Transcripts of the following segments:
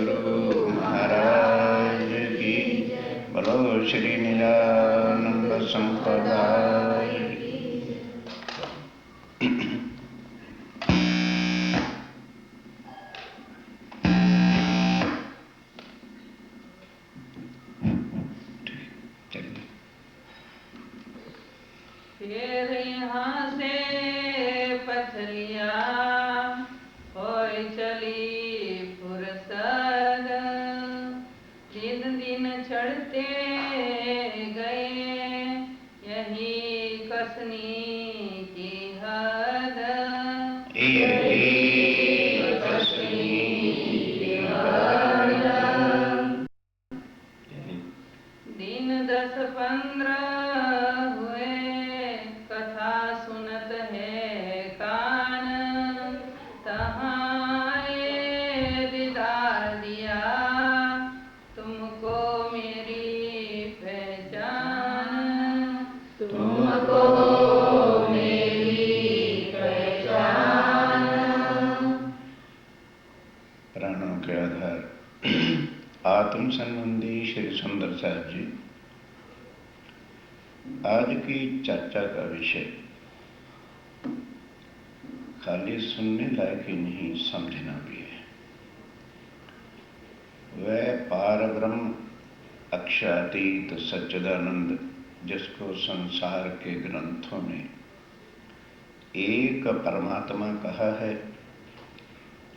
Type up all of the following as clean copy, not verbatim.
सद्गुरु महाराज की। बोलो श्री निरानंद संप्रदाय की। फिर यहाँ से पथलिया होय चली फुरसद, दिन दिन चढ़ते गए यही कसनी की हद। दिन 10-15 हुए कथा सुनत है कान, तहाँ ये दीदार दिया तुमको मेरी पहचान, तुमको मेरी पहचान। प्राणों के आधार आत्म संबंधी श्री सुंदर साहब जी, आज की चर्चा का विषय खाली सुनने लायक ही नहीं, समझना भी है। वह पार ब्रह्म अक्षरातीत सच्चिदानंद, जिसको संसार के ग्रंथों ने एक परमात्मा कहा है,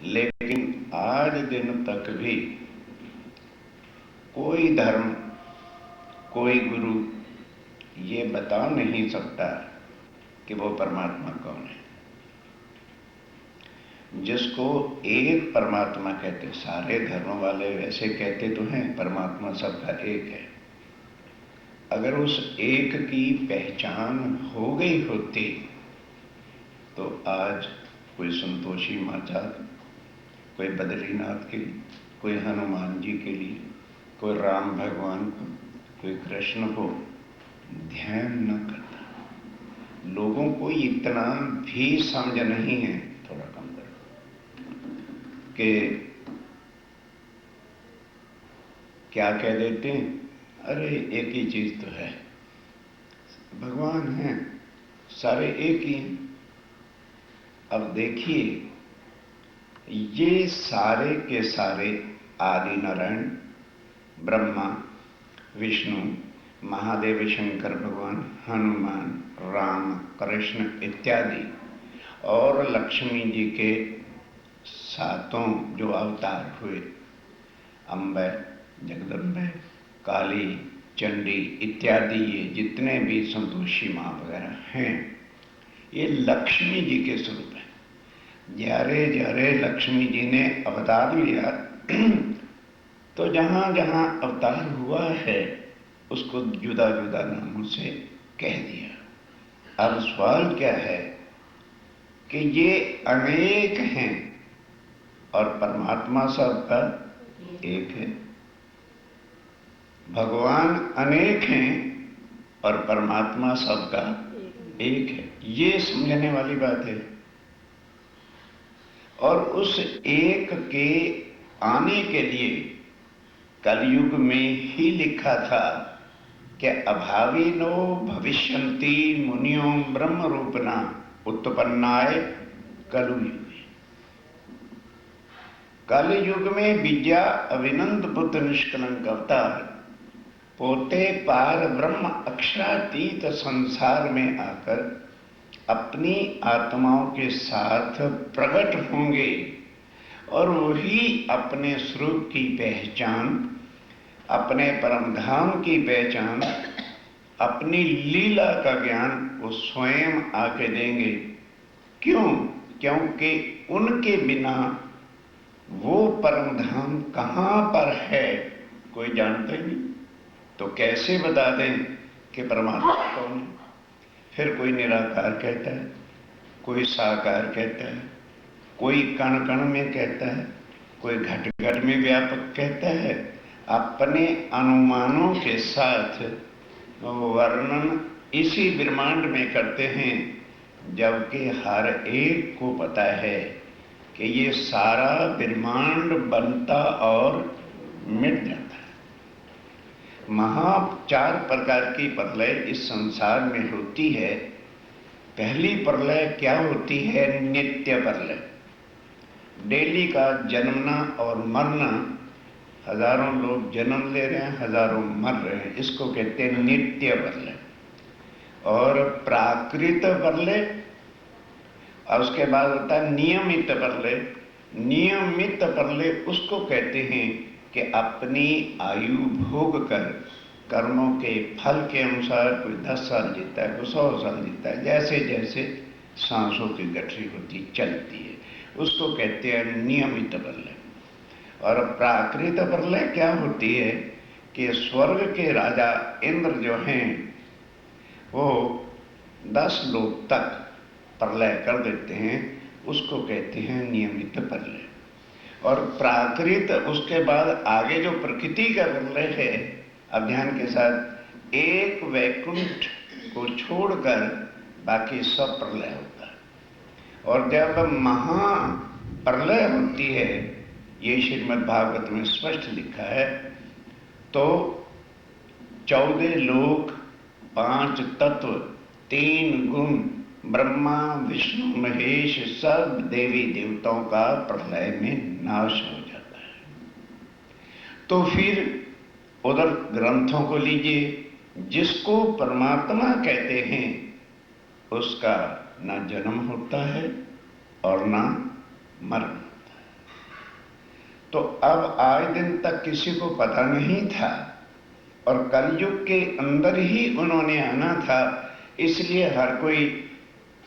लेकिन आज दिन तक भी कोई धर्म, कोई गुरु ये बता नहीं सकता कि वो परमात्मा कौन है। जिसको एक परमात्मा कहते, सारे धर्म वाले वैसे कहते तो हैं परमात्मा सबका एक है। अगर उस एक की पहचान हो गई होती तो आज कोई संतोषी माता, कोई बद्रीनाथ के लिए, कोई हनुमान जी के लिए, कोई राम भगवान को, कोई कृष्ण को ध्यान न करता। लोगों को इतना भी समझ नहीं है, थोड़ा कम करो, कि क्या कह देते हैं, अरे एक ही चीज तो है, भगवान है, सारे एक ही हैं। अब देखिए, ये सारे के सारे आदि नारायण, ब्रह्मा, विष्णु, महादेव, शंकर भगवान, हनुमान, राम, कृष्ण इत्यादि, और लक्ष्मी जी के 7 जो अवतार हुए, अम्बे, जगदम्बे, काली, चंडी इत्यादि, ये जितने भी संतोषी माँ वगैरह हैं, ये लक्ष्मी जी के स्वरूप हैं। ज्यारे ज्यारे लक्ष्मी जी ने अवतार लिया तो जहां जहां अवतार हुआ है उसको जुदा जुदा नामों से कह दिया। अब सवाल क्या है कि ये अनेक हैं और परमात्मा सबका एक है। भगवान अनेक हैं और परमात्मा सबका एक है, ये समझने वाली बात है। और उस एक के आने के लिए कलयुग में ही लिखा था कि अभाविनो भविष्यन्ति मुनियो ब्रह्म रूपना उत्पन्नाय कलयुग। कलयुग में विद्या अविनंद बुद्ध निष्कलंक अवतार पोते पार ब्रह्म अक्षरातीत संसार में आकर अपनी आत्माओं के साथ प्रकट होंगे और वही अपने स्वरूप की पहचान, अपने परम धाम की पहचान, अपनी लीला का ज्ञान वो स्वयं आके देंगे। क्यों? क्योंकि उनके बिना वो परम धाम कहाँ पर है कोई जानता ही नहीं। तो कैसे बता दें कि परमात्मा कौन है? फिर कोई निराकार कहता है, कोई साकार कहता है, कोई कण कण में कहता है, कोई घट घट में व्यापक कहता है। अपने अनुमानों के साथ वर्णन इसी ब्रह्मांड में करते हैं, जबकि हर एक को पता है कि ये सारा ब्रह्मांड बनता और मिट जाता है। चार प्रकार की प्रलय इस संसार में होती है। पहली प्रलय क्या होती है? नित्य प्रलय। डेली का जन्मना और मरना, हजारों लोग जन्म ले रहे हैं, हजारों मर रहे हैं, इसको कहते हैं नित्य प्रलय। और प्राकृत प्रलय, और उसके बाद होता है नियमित प्रलय। नियमित प्रलय उसको कहते हैं कि अपनी आयु भोग कर कर्मों के फल के अनुसार कोई 10 साल जीता है, कोई 100 साल जीता है, जैसे जैसे सांसों की गठरी होती चलती है, उसको कहते हैं नियमित प्रलय। और प्राकृत प्रलय क्या होती है कि स्वर्ग के राजा इंद्र जो हैं वो 10 लोक तक प्रलय कर देते हैं, उसको कहते हैं नियमित प्रलय। और प्राकृत, उसके बाद आगे जो प्रकृति का प्रलय है, अब ध्यान के साथ, एक वैकुंठ को छोड़कर बाकी सब प्रलय होता है। और जब महाप्रलय होती है, ये श्रीमद् भागवत में स्पष्ट लिखा है, तो 14 लोक, 5 तत्व, 3 गुण, ब्रह्मा विष्णु महेश, सब देवी देवताओं का प्रलय में नाश हो जाता है। तो फिर उधर ग्रंथों को लीजिए, जिसको परमात्मा कहते हैं उसका ना जन्म होता है और ना मरण होता है। तो अब आज दिन तक किसी को पता नहीं था, और कलयुग के अंदर ही उन्होंने आना था, इसलिए हर कोई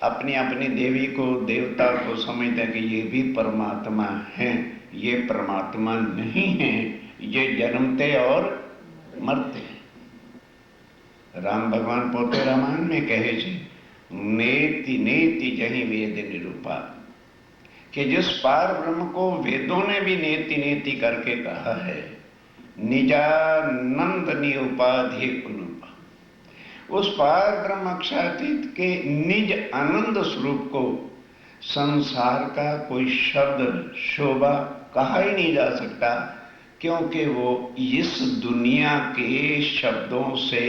अपनी अपनी देवी को, देवता को समझता है कि ये भी परमात्मा हैं। ये परमात्मा नहीं हैं, ये जन्मते और मरते हैं। राम भगवान पोते रामायण में कहे छे, नेति नेति जहि वेद निरूपा, कि जिस पार ब्रह्म को वेदों ने भी नेति नेति करके कहा है, निजानंद निउपाधि अनुपा, उस पार ब्रह्म अक्षरातीत के निज आनंद स्वरूप को संसार का कोई शब्द शोभा कहा ही नहीं जा सकता, क्योंकि वो इस दुनिया के शब्दों से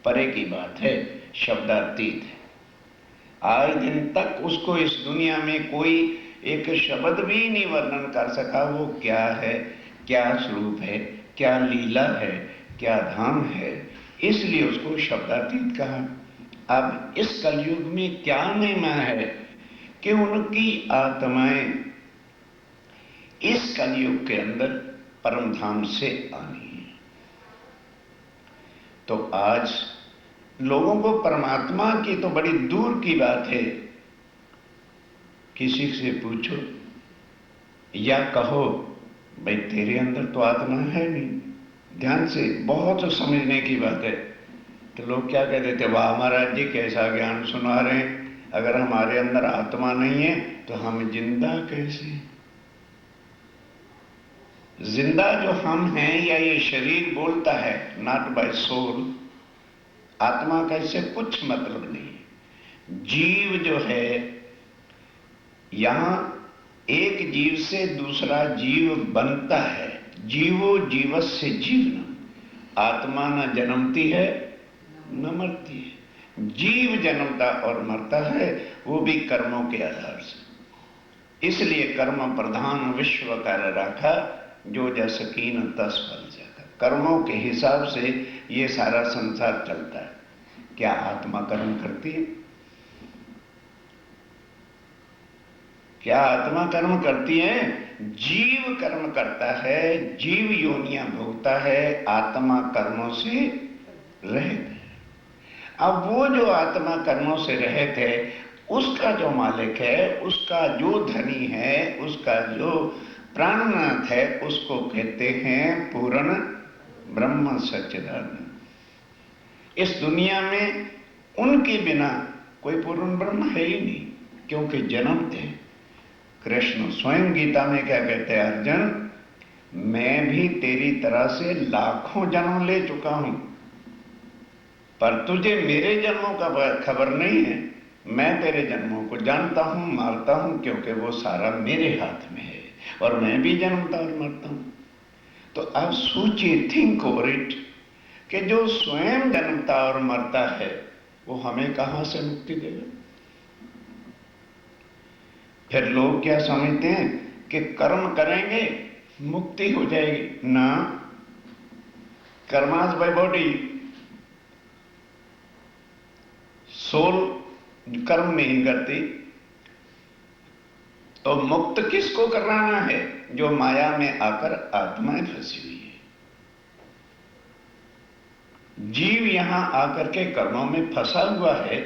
परे की बात है, शब्दातीत है। आज दिन तक उसको इस दुनिया में कोई एक शब्द भी नहीं वर्णन कर सका, वो क्या है, क्या स्वरूप है, क्या लीला है, क्या धाम है, इसलिए उसको शब्दातीत कहा। अब इस कलयुग में क्या महिमा है कि उनकी आत्माएं इस कलयुग के अंदर परम धाम से आनी है। तो आज लोगों को परमात्मा की तो बड़ी दूर की बात है, किसी से पूछो या कहो भाई तेरे अंदर तो आत्मा है नहीं, ध्यान से, बहुत समझने की बात है। तो लोग क्या कह देते, वाह महाराज जी कैसा ज्ञान सुना रहे हैं, अगर हमारे अंदर आत्मा नहीं है तो हम जिंदा कैसे? जिंदा जो हम हैं या ये शरीर बोलता है, नॉट बाय सोल, आत्मा का इससे कुछ मतलब नहीं। जीव जो है, यहां एक जीव से दूसरा जीव बनता है, जीवो जीवस्य जीवनम, आत्मा न जन्मती है न मरती है। जीव जन्मता और मरता है, वो भी कर्मों के आधार से। इसलिए कर्म प्रधान विश्व कार्य रखा, जो जस कीन तस फल जाता। कर्मों के हिसाब से ये सारा संसार चलता है। क्या आत्मा कर्म करती है? क्या आत्मा कर्म करती है? जीव कर्म करता है, जीव योनियां भोगता है, आत्मा कर्मों से रहित है। अब वो जो आत्मा कर्मों से रहित है, उसका जो मालिक है, उसका जो धनी है, उसका जो प्राणनाथ है, उसको कहते हैं पूर्ण ब्रह्म सच्चिदानंद। इस दुनिया में उनके बिना कोई पूर्ण ब्रह्म है ही नहीं, क्योंकि जन्मते हैं। कृष्ण स्वयं गीता में क्या कहते हैं, अर्जुन मैं भी तेरी तरह से लाखों जन्म ले चुका हूं, पर तुझे मेरे जन्मों का खबर नहीं है, मैं तेरे जन्मों को जानता हूं, मारता हूं, क्योंकि वो सारा मेरे हाथ में है, और मैं भी जन्मता और मरता हूं। तो अब सोचिए, थिंक ओवर इट, कि जो स्वयं जन्मता और मरता है वो हमें कहां से मुक्ति देगा? फिर लोग क्या समझते हैं कि कर्म करेंगे मुक्ति हो जाएगी ना। कर्मास बाय बॉडी, सोल कर्म नहीं करती, तो मुक्त किसको कराना है? जो माया में आकर आत्माएं फंसी हुई है। जीव यहां आकर के कर्मों में फंसा हुआ है।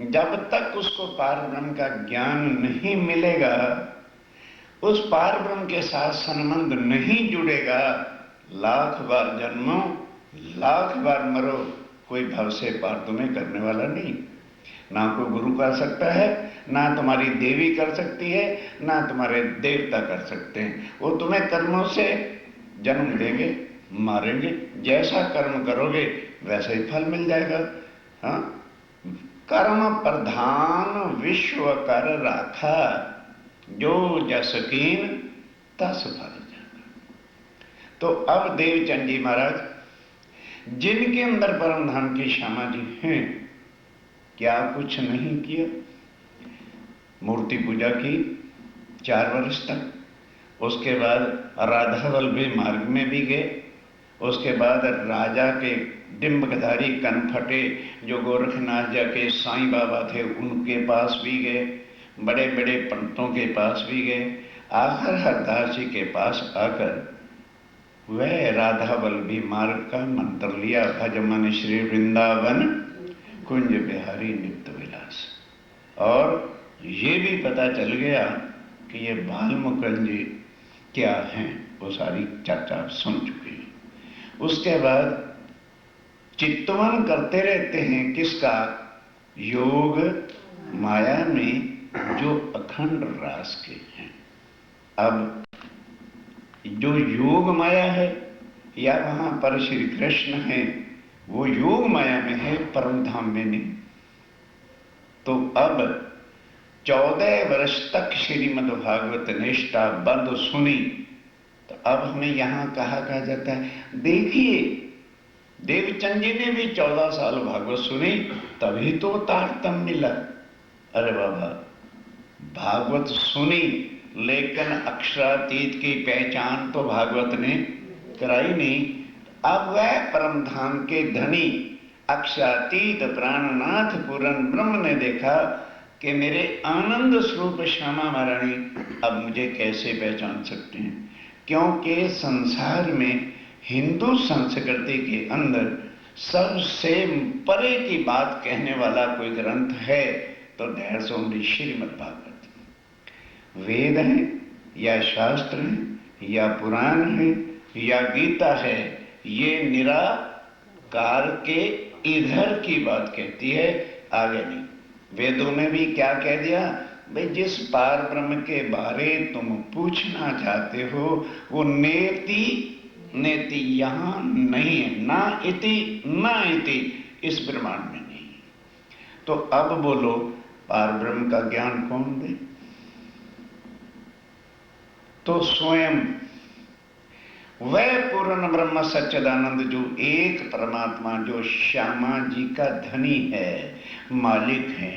जब तक उसको पार ब्रह्म का ज्ञान नहीं मिलेगा, उस पार ब्रह्म के साथ संबंध नहीं जुड़ेगा, लाख बार जन्मो, लाख बार मरो, कोई भव से पार तुम्हें करने वाला नहीं। ना कोई गुरु कर सकता है, ना तुम्हारी देवी कर सकती है, ना तुम्हारे देवता कर सकते हैं। वो तुम्हें कर्मों से जन्म देंगे, मारेंगे, जैसा कर्म करोगे वैसा ही फल मिल जाएगा। हाँ, कर्म प्रधान विश्व कर राखा, जो जस कीन तस फल जाना। तो अब देवचंद जी महाराज, जिनके अंदर परम धाम की श्यामा जी हैं, क्या कुछ नहीं किया? मूर्ति पूजा की 4 वर्ष तक, उसके बाद राधा वल्लभी मार्ग में भी गए, उसके बाद राजा के डिम्बधारी कनफटे जो गोरखनाथ जाके साईं बाबा थे उनके पास भी गए, बड़े बड़े पंडितों के पास भी गए, आखिर हरदास जी के पास आकर वह राधा वल्लभी मार्ग का मंत्र लिया, भज मन श्री वृंदावन कुंज बिहारी नित्य विलास। और ये भी पता चल गया कि ये बालमुकुंद जी क्या हैं, वो सारी चर्चा सुन चुकी है। उसके बाद चित्तवन करते रहते हैं किसका? योग माया में जो अखंड रास के हैं। अब जो योग माया है या वहां पर श्री कृष्ण है, वो योग माया में है, परम धाम में नहीं। तो अब 14 वर्ष तक श्रीमद् भागवत निष्ठा बंद सुनी, तो अब हमें यहां कहा जाता है, देखिए देवचंद जी ने भी 14 साल भागवत सुनी, तभी तो तारतम्य मिला। अरे बाबा, भागवत सुनी लेकिन अक्षरातीत की पहचान तो भागवत ने कराई नहीं। अब वह परम धाम के धनी अक्षरातीत प्राणनाथ पूर्ण ब्रह्म ने देखा कि मेरे आनंद स्वरूप श्यामा महारानी अब मुझे कैसे पहचान सकते हैं, क्योंकि संसार में हिंदू संस्कृति के अंदर सबसे परे की बात कहने वाला कोई ग्रंथ है तो दैट्स ओनली श्रीमद् भागवत। वेद है या शास्त्र है या पुराण है या गीता है, ये निराकार के इधर की बात कहती है, आगे नहीं। वेदों ने भी क्या कह दिया? भाई, जिस पार ब्रह्म के बारे तुम पूछना चाहते हो वो नेति नेति यहां नहीं है, ना इति ना इति, इस ब्रह्मांड में नहीं। तो अब बोलो, पार ब्रह्म का ज्ञान कौन दे? तो स्वयं वह पूर्ण ब्रह्म सच्चिदानंद, जो एक परमात्मा, जो श्यामा जी का धनी है, मालिक है,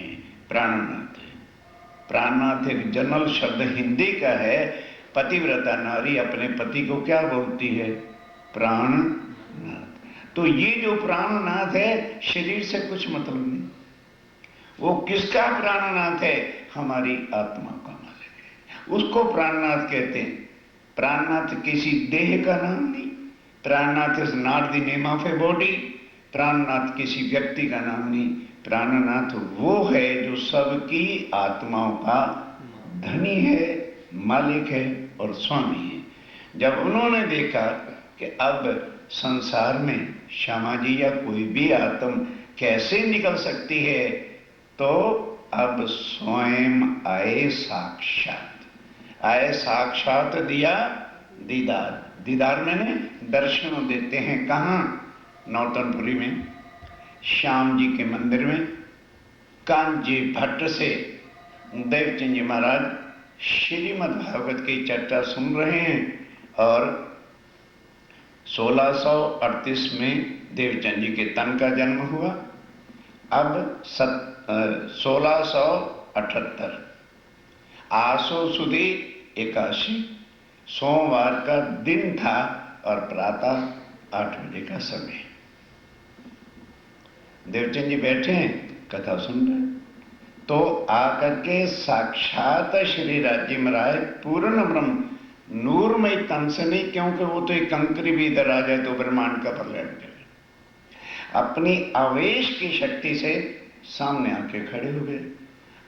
प्राणनाथ है। प्राणनाथ एक जनरल शब्द हिंदी का है। पतिव्रता नारी अपने पति को क्या बोलती है? प्राणनाथ। तो ये जो प्राणनाथ है, शरीर से कुछ मतलब नहीं। वो किसका प्राणनाथ है? हमारी आत्मा का मालिक है, उसको प्राणनाथ कहते हैं। प्राणनाथ किसी देह का नाम नहीं। Prannath is not the name of a body. Prannath किसी व्यक्ति का नाम नहीं। प्राणनाथ वो है जो सबकी आत्माओं का धनी है, मालिक है और स्वामी है। जब उन्होंने देखा कि अब संसार में श्यामा जी या कोई भी आत्म कैसे निकल सकती है, तो अब स्वयं आए साक्षात। आए साक्षात, दिया दीदार। दीदार मैंने दर्शन देते हैं। कहाँ? नौतनपुरी में, श्याम जी के मंदिर में। कांजी भट्ट से देवचंद जी महाराज श्रीमद् भागवत की चर्चा सुन रहे हैं और 1638 में देवचंद जी के तन का जन्म हुआ। अब 1678 आसो सुदी एकादशी सोमवार का दिन था और प्रातः 8 बजे का समय। देवचंद जी बैठे हैं, कथा सुन रहे, तो आकर के साक्षात श्री राज्य महाराज पूर्ण ब्रह्म नूरमय तन से नहीं, क्योंकि वो तो एक कंकरी भी इधर आ जाए तो ब्रह्मांड का प्रलय हो जाए, अपनी आवेश की शक्ति से सामने आके खड़े हो गए।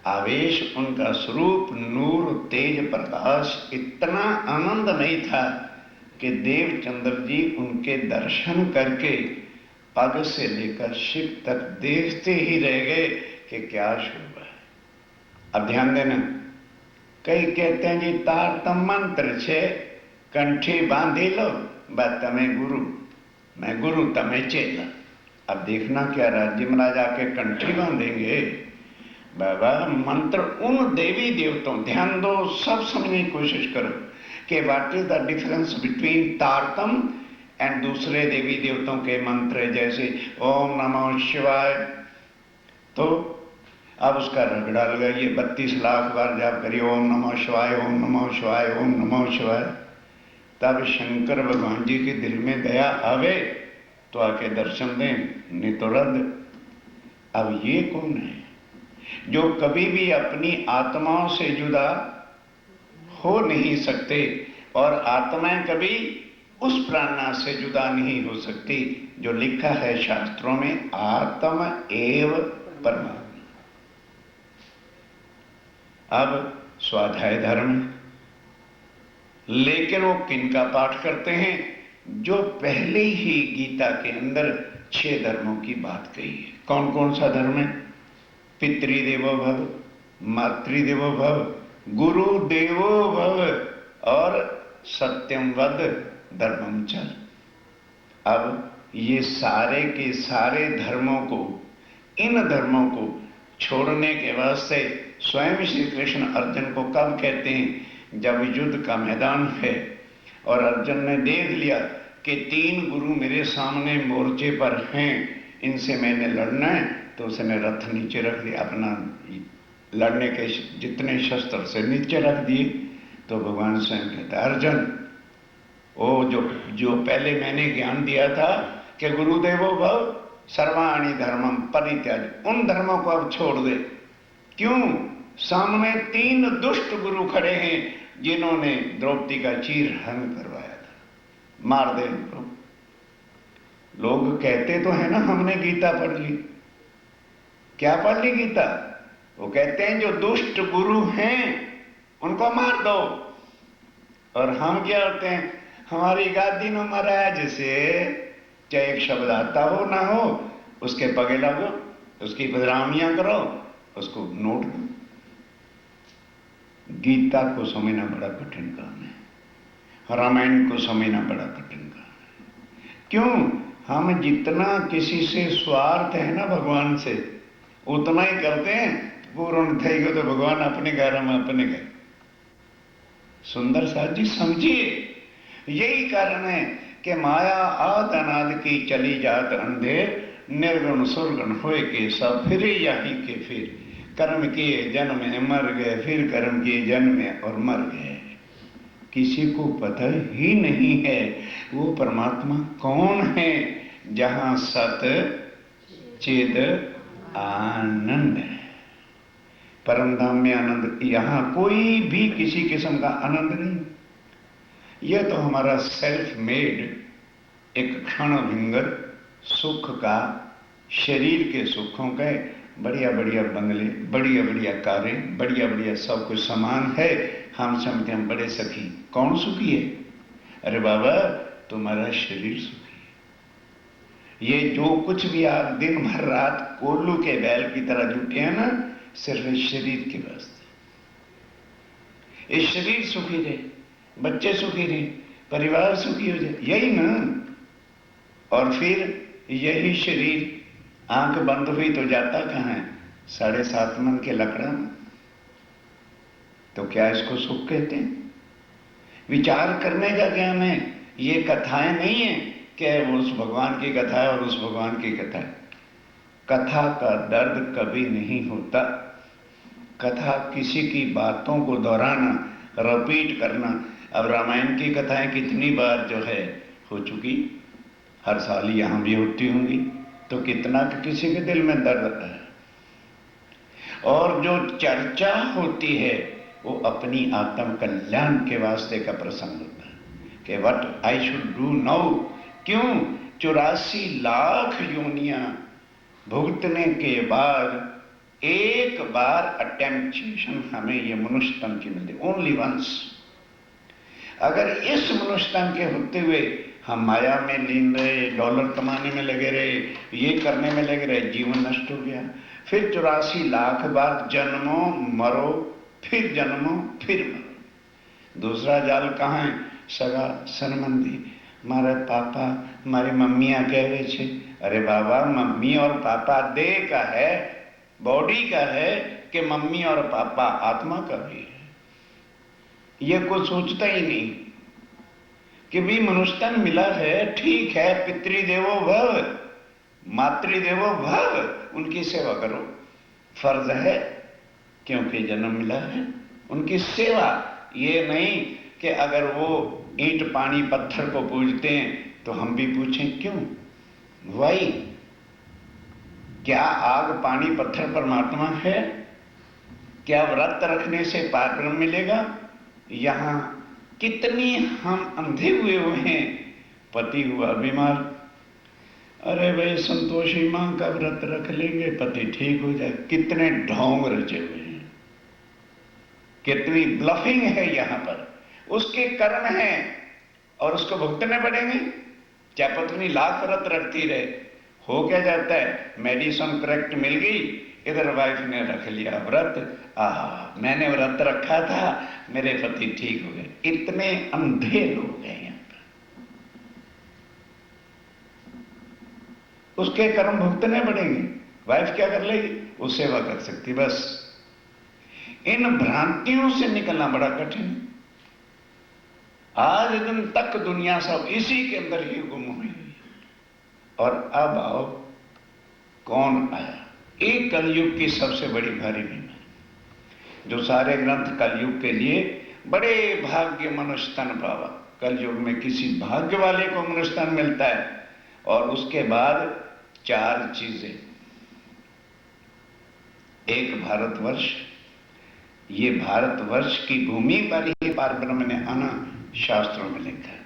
आवेश उनका स्वरूप नूर तेज प्रकाश इतना आनंदमय था कि देवचंद्र जी उनके दर्शन करके पग से लेकर शिव तक देखते ही रह गए कि क्या शोभा है। अब ध्यान देना, कई कहते हैं जी तारतम मंत्र छे कंठी बांधी लो, बात तमें गुरु, मैं गुरु तमें चेला। अब देखना क्या राज्य महाराज आके कंठी बांधेंगे। बाबा मंत्र उन देवी देवताओं, ध्यान दो, सब समझने की कोशिश करो कि what is the difference between Tartam and दूसरे देवी देवताओं के मंत्र, जैसे ओम नमः शिवाय। तो अब उसका रगड़ा लगाइए, 32 लाख बार जाप करिए ओम नमः शिवाय, ओम नमः शिवाय, ओम नमः शिवाय। तब शंकर भगवान जी के दिल में दया आवे तो आके दर्शन दें, नहीं तो रद्द। अब ये कौन है जो कभी भी अपनी आत्माओं से जुदा हो नहीं सकते, और आत्माएं कभी उस प्राणनाथ से जुदा नहीं हो सकती जो लिखा है शास्त्रों में, आत्म एव परमात्मा। अब स्वाध्याय धर्म, लेकिन वो किनका पाठ करते हैं? जो पहले ही गीता के अंदर 6 धर्मों की बात कही है। कौन कौन सा धर्म है? पितृदेवो भव, मातृदेवो भव, गुरु देवो भव और सत्यम वद धर्मम चर। अब ये सारे के सारे धर्मों को, इन धर्मों को छोड़ने के वास्ते स्वयं श्री कृष्ण अर्जुन को कब कहते हैं? जब युद्ध का मैदान है और अर्जुन ने देख लिया कि 3 गुरु मेरे सामने मोर्चे पर हैं, इनसे मैंने लड़ना है, तो उसने रथ नीचे रख दिया, अपना लड़ने के जितने शस्त्र से नीचे रख दिए। तो भगवान स्वयं कहता, अर्जुन ओ जो पहले मैंने ज्ञान दिया था कि गुरुदेवो भव सर्वाणि धर्मम परित्याज, उन धर्मों को अब छोड़ दे। क्यों? सामने 3 दुष्ट गुरु खड़े हैं जिन्होंने द्रौपदी का चीरहरण करवाया था, मार दे उनको। लोग कहते तो है ना हमने गीता पढ़ ली, क्या पढ़ ली गीता? वो कहते हैं जो दुष्ट गुरु हैं उनको मार दो, और हम क्या करते हैं? हमारी गादी में महाराज से चाहे एक शब्द आता हो ना हो, उसके पगे लगो, उसकी बदनामियां करो, उसको नोट दो। गीता को समझना बड़ा कठिन काम है, रामायण को समझना बड़ा कठिन काम है। क्यों? हम जितना किसी से स्वार्थ है ना भगवान से, उतना ही करते हैं। पूर्ण थे तो भगवान अपने घर में अपने घर। सुंदर साथ जी समझिए, यही कारण है कि माया आद अनाद की चली जात अंधेर, निर्गुण सुरगुण होए के सब फिरे यही के फिर, कर्म किए जन्म में मर गए, फिर कर्म किए जन्म में और मर गए। किसी को पता ही नहीं है वो परमात्मा कौन है, जहां सत चिद आनंद है। परम धाम में आनंद, यहां कोई भी किसी किस्म का आनंद नहीं। यह तो हमारा सेल्फ मेड एक क्षण भंगर सुख का, शरीर के सुखों के, बढ़िया बढ़िया बंगले, बढ़िया बढ़िया कारें, बढ़िया बढ़िया सब कुछ सामान है। हम समझते हैं बड़े सखी। कौन सुखी है? अरे बाबा तुम्हारा शरीर सुखी है। ये जो कुछ भी आप दिन भर रात कोल्लू के बैल की तरह जुटे हैं ना, सिर्फ इस शरीर के वास्ते। इस शरीर सुखी रहे, बच्चे सुखी रहे, परिवार सुखी हो जाए, यही ना। और फिर यही शरीर आंख बंद हुई तो जाता कहाँ है? 7.5 मन के लकड़ा, तो क्या इसको सुख कहते हैं? विचार करने का ज्ञान है। ये कथाएं नहीं है कि उस भगवान की कथा है और उस भगवान की कथा है। कथा का दर्द कभी नहीं होता। कथा किसी की बातों को दोहराना, रिपीट करना। अब रामायण की कथाएं कितनी बार जो है हो चुकी, हर साल यहां भी होती होंगी, तो कितना किसी के दिल में दर्द है। और जो चर्चा होती है वो अपनी आत्म कल्याण के वास्ते का प्रसंग होता है कि what I should do now. क्यों? 84 लाख योनियां भुगतने के बाद एक बार अटेम्पटेशन हमें ये मनुष्य तन की मिलती, ओनली वंस। अगर इस मनुष्य तन के होते हुए हम माया में लीन रहे, डॉलर कमाने में लगे रहे, ये करने में लगे रहे, जीवन नष्ट हो गया। फिर 84 लाख बार जन्मो मरो, फिर जन्मो फिर मरो। दूसरा जाल कहाँ है? सगा संबंधी। मारे पापा मारी मम्मियां कहे छे, अरे बाबा मम्मी और पापा देह का है, बॉडी का है, कि मम्मी और पापा आत्मा का भी है। ये कुछ सोचता ही नहीं कि भी मनुष्य तन मिला है, ठीक है, पितृदेवो भव मातृदेवो भव, उनकी सेवा करो, फर्ज है, क्योंकि जन्म मिला है। उनकी सेवा, ये नहीं कि अगर वो ईंट पानी पत्थर को पूजते हैं तो हम भी पूछें क्यों, वाई? क्या आग पानी पत्थर परमात्मा है? क्या व्रत रखने से पारब्रह्म मिलेगा? यहां कितनी हम अंधे हुए हैं। पति हुआ बीमार, अरे भाई संतोषी मां का व्रत रख लेंगे, पति ठीक हो जाए। कितने ढोंग रचे हुए हैं, कितनी ब्लफिंग है यहां पर। उसके कर्म हैं और उसको भुगतने पड़ेंगे। क्या पत्नी लाख व्रत रखती रहे, हो क्या जाता है? मेडिसिन करेक्ट मिल गई, इधर वाइफ ने रख लिया व्रत, मैंने व्रत रखा था, मेरे पति ठीक हो गए। इतने अंधे लोग हैं यहां पर। उसके कर्म भुगतने पड़ेंगे। वाइफ क्या कर लेगी? वो सेवा कर सकती, बस। इन भ्रांतियों से निकलना बड़ा कठिन है। आज दिन तक दुनिया सब इसी के अंदर ही गुम हुई। और अब आओ, कौन आया? एक कलयुग की सबसे बड़ी भारी बीमारी, जो सारे ग्रंथ कलयुग के लिए बड़े भाग्य मनुष्य तन पावा। कलयुग में किसी भाग्य वाले को मनुष्य तन मिलता है। और उसके बाद 4 चीजें। एक भारतवर्ष, ये भारतवर्ष की भूमि पर ही पारब्रह्म ने आना, शास्त्रों में लिखा है।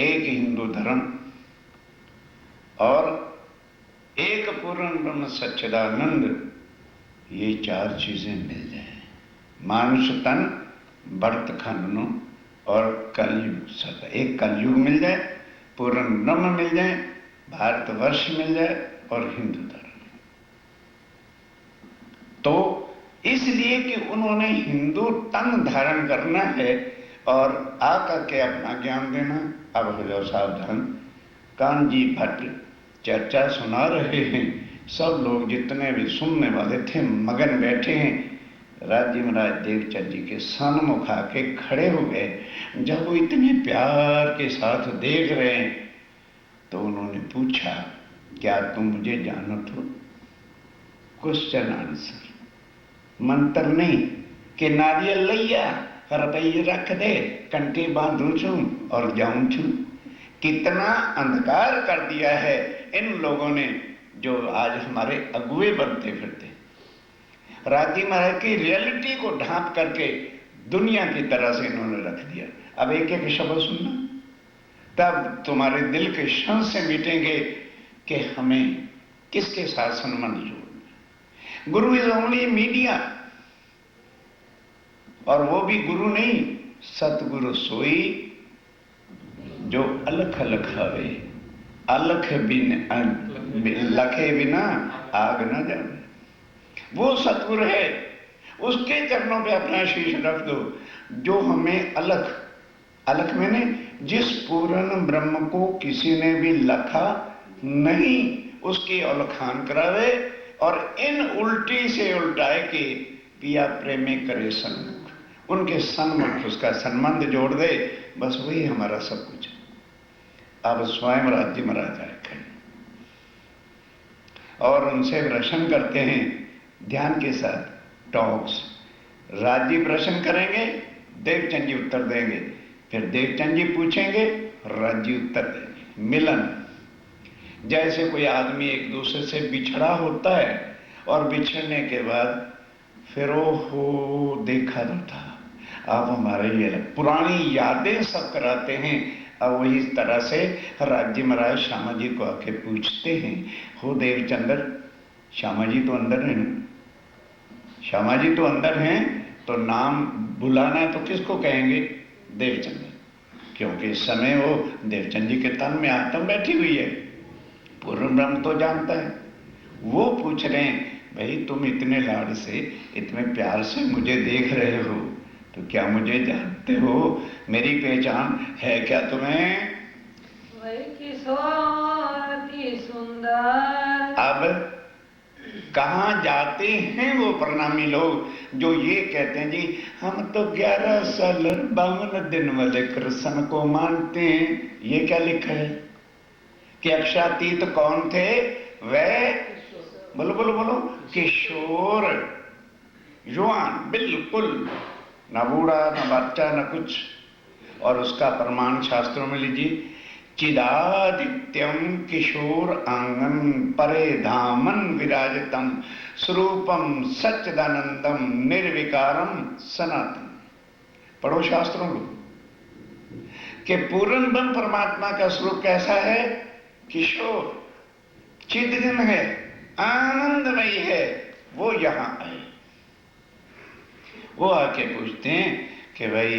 एक हिंदू धर्म और एक पूर्ण ब्रह्म सच्चिदानंद, ये 4 चीजें मिल जाए, मानुष तन, वर्त खंडनो और कलयुग सदा। एक कलयुग मिल जाए, पूर्ण ब्रह्म मिल जाए, भारतवर्ष मिल जाए और हिंदू धर्म। तो इसलिए कि उन्होंने हिंदू तन धारण करना है और आकर के अपना ज्ञान देना। अब हो जाओ सावधान, कानजी भट्ट चर्चा सुना रहे हैं, सब लोग जितने भी सुनने वाले थे मगन बैठे हैं। राज्य महाराज देवचंद जी के सन्मुख आके खड़े हो गए। जब वो इतने प्यार के साथ देख रहे हैं तो उन्होंने पूछा, क्या तुम मुझे जानत हो? क्वेश्चन आंसर, मंत्र नहीं कि नारियल लैया रुपये रख दे, कंठी बांधू छू और जाऊं छू। कितना अंधकार कर दिया है इन लोगों ने, जो आज हमारे अगुए बनते फिरते। राज्य महाराज की रियलिटी को ढांप करके दुनिया की तरह से इन्होंने रख दिया। अब एक एक शब्द सुनना, तब तुम्हारे दिल के संशय मिटेंगे कि हमें किसके साथ संबंध जोड़ना। गुरु इज ओनली मीडिया, और वो भी गुरु नहीं, सतगुरु सोई जो अलख अलख हवे, अलख बिन लखे बिना आग न जावे। वो सतगुरु है, उसके चरणों पे अपना शीश रख दो, जो हमें अलख, अलख मैंने जिस पूर्ण ब्रह्म को किसी ने भी लखा नहीं, उसकी अलखान करावे और इन उल्टी से उल्टाए के पिया प्रेमी करे सन्मुख, उनके सन्मुख उसका संबंध जोड़ दे, बस वही हमारा सब कुछ। अब स्वयं राज्य में राजा है और उनसे प्रश्न करते हैं ध्यान के साथ। टॉक्स राज्य प्रश्न करेंगे, देवचंद जी उत्तर देंगे, फिर देवचंद जी पूछेंगे, राज्य उत्तर देंगे। मिलन, जैसे कोई आदमी एक दूसरे से बिछड़ा होता है और बिछड़ने के बाद फिर हो देखा तो था, अब हमारे ये पुरानी यादें सब कराते हैं। अब वही इस तरह से राज्य महाराज श्यामा जी को आके पूछते हैं, हो देवचंद्र, श्यामा जी तो अंदर है ना, श्यामा जी तो अंदर हैं, तो नाम बुलाना है तो किसको कहेंगे? देवचंद्र, क्योंकि इस समय वो देवचंद जी के तन में आत्मा बैठी हुई है, पूर्ण ब्रह्म तो जानता है। वो पूछ रहे हैं, भाई तुम इतने लाड से, इतने प्यार से मुझे देख रहे हो, तो क्या मुझे जानते हो? मेरी पहचान है क्या तुम्हें? वही किशोर अति सुंदर। अब कहाँ जाते हैं वो प्रणामी लोग जो ये कहते हैं, जी हम तो 11 साल 52 दिन वाले कृष्ण को मानते हैं। ये क्या लिखा है कि अक्षातीत कौन थे? वह, बोलो बोलो बोलो, किशोर, युवान, बिल्कुल न बूढ़ा न बच्चा न कुछ। और उसका प्रमाण शास्त्रों में लीजिए, चिदादित्यम किशोर आंगन परे धामन विराजतम स्वरूपम सच्चिदानंदम निर्विकारम सनातन। पढ़ो शास्त्रों को कि पूर्ण ब्रह्म परमात्मा का स्वरूप कैसा है? किशोर, चिदघन है, आनंदमयी है। वो यहां आए, वो आके पूछते हैं कि भाई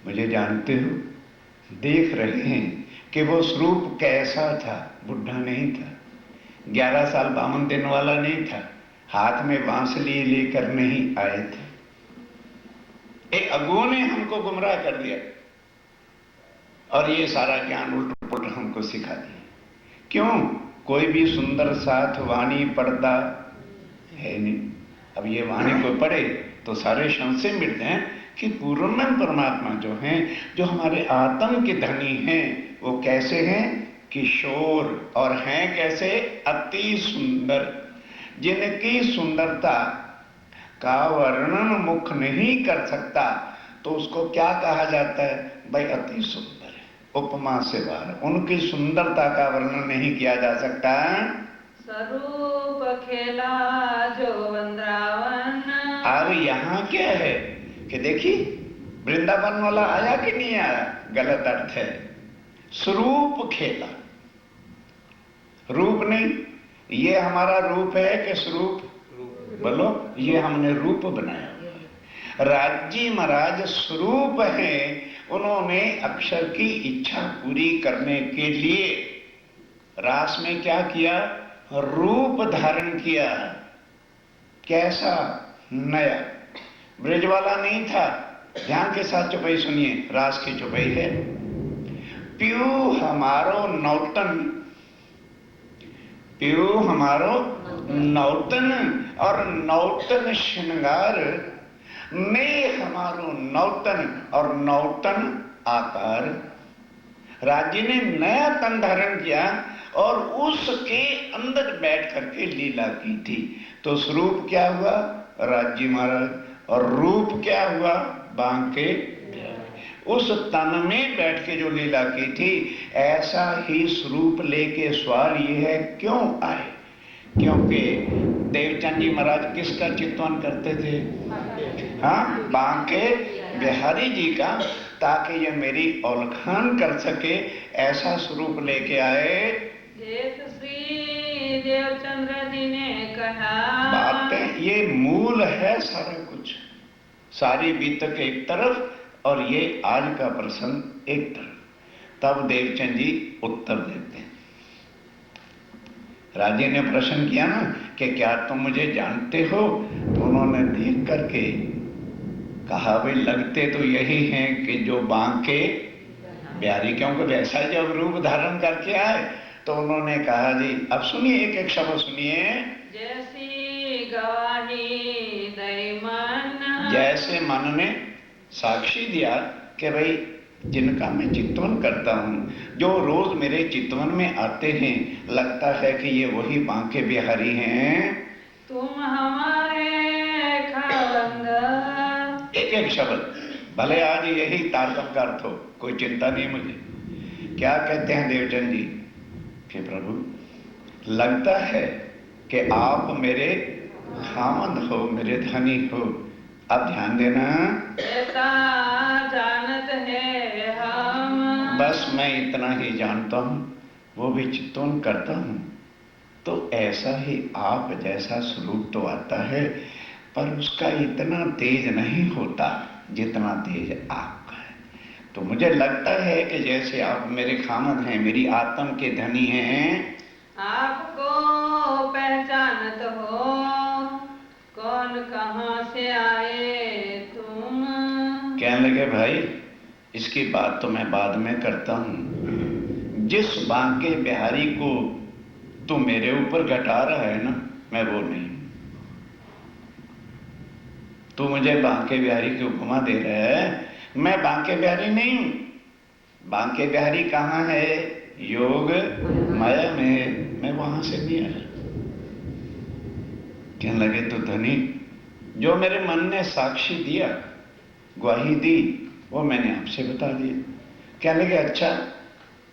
मुझे जानते हो? देख रहे हैं कि वो स्वरूप कैसा था? बुढ़ा नहीं था, 11 साल 52 दिन वाला नहीं था, हाथ में बांसुरी लेकर नहीं आए थे। एक अगुओं ने हमको गुमराह कर दिया और ये सारा ज्ञान उल्ट पुल्ट हमको सिखा दिया। क्यों? कोई भी सुंदर साथ वाणी पढ़ता है नहीं। अब ये वाणी को पढ़े तो सारे संशय मिटते हैं कि पूर्ण परमात्मा जो हैं, जो हमारे आत्म के धनी हैं, वो कैसे हैं? किशोर। और हैं कैसे? अति सुंदर, जिनकी सुंदरता का वर्णन मुख नहीं कर सकता, तो उसको क्या कहा जाता है? भाई अति सुंदर है, उपमा से बाहर। उनकी सुंदरता का वर्णन नहीं किया जा सकता। स्वरूप खेला जो वृंदावन। अब यहाँ क्या है कि देखिए, वृंदावन वाला आया कि नहीं आया? गलत अर्थ है। स्वरूप खेला, रूप नहीं। ये हमारा रूप है कि स्वरूप? बोलो, ये हमने रूप बनाया हुआ। राज्य महाराज स्वरूप है, उन्होंने अक्षर की इच्छा पूरी करने के लिए रास में क्या किया? रूप धारण किया। कैसा? नया, ब्रज वाला नहीं था। ध्यान के साथ चौपाई सुनिए, रास की चौपाई है। प्यू हमारो नौतन, प्यू हमारो नौतन, और नौतन श्रृंगार में हमारो नौतन, और नौतन आकार। राज्य ने नया तन धारण किया और उसके अंदर बैठ करके लीला की थी। तो स्वरूप क्या हुआ? राज्य महाराज। और रूप क्या हुआ? बांके। उस तन में बैठ के जो लीला की थी, ऐसा ही स्वरूप लेके सवाल ये है, क्यों आए? क्योंकि देवचंद जी महाराज किसका चित्तवन करते थे? हाँ, बांके बिहारी जी का, ताकि ये मेरी औलखान कर सके, ऐसा स्वरूप लेके आए। देव श्री देवचंद्र जी ने कहा, बातें ये मूल है सारा कुछ, सारी बीतक एक तरफ और ये आज का प्रसंग एक तरफ। तब देवचंद जी उत्तर देते हैं। राजे ने प्रश्न किया ना कि क्या तुम मुझे जानते हो? तो उन्होंने देख करके कहा, भाई लगते तो यही हैं कि जो बांके बिहारी, क्योंकि वैसा जब रूप धारण करके आए तो उन्होंने कहा जी, अब सुनिए, एक एक शब्द सुनिए। जैसी गवाही दई मन, जैसे मन ने साक्षी दिया कि भाई जिनका मैं चितवन करता हूँ, जो रोज मेरे चितवन में आते हैं, लगता है कि ये वही बांके बिहारी हैं। तुम हमारे खावंद। एक एक शब्द, भले आज यही तारतम का अर्थ हो, कोई चिंता नहीं मुझे। क्या कहते हैं देवचंद जी कि प्रभु लगता है कि आप मेरे खामंद हो, मेरे धनी हो। अब ध्यान देना, ऐसा जानत है हम। बस मैं इतना ही जानता हूँ, वो भी चितवन करता हूँ, तो ऐसा ही आप जैसा स्वरूप तो आता है, पर उसका इतना तेज नहीं होता जितना तेज आपका है। तो मुझे लगता है कि जैसे आप मेरे खामद हैं, मेरी आत्म के धनी हैं। आपको पहचानत हो, कौन कहाँ से आए तुम। कहने लगे भाई इसकी बात तो मैं बाद में करता हूँ, जिस बांके बिहारी को तू मेरे ऊपर घटा रहा है ना, मैं वो नहीं। तू मुझे बांके बिहारी की उपमा दे रहा है, मैं बांके बिहारी नहीं हूं। बांके बिहारी कहाँ है? योग माया में, मैं वहां से नहीं आया। कहने लगे तो धनी, जो मेरे मन ने साक्षी दिया, ग्वाही दी, वो मैंने आपसे बता दिया। कहने लगे अच्छा,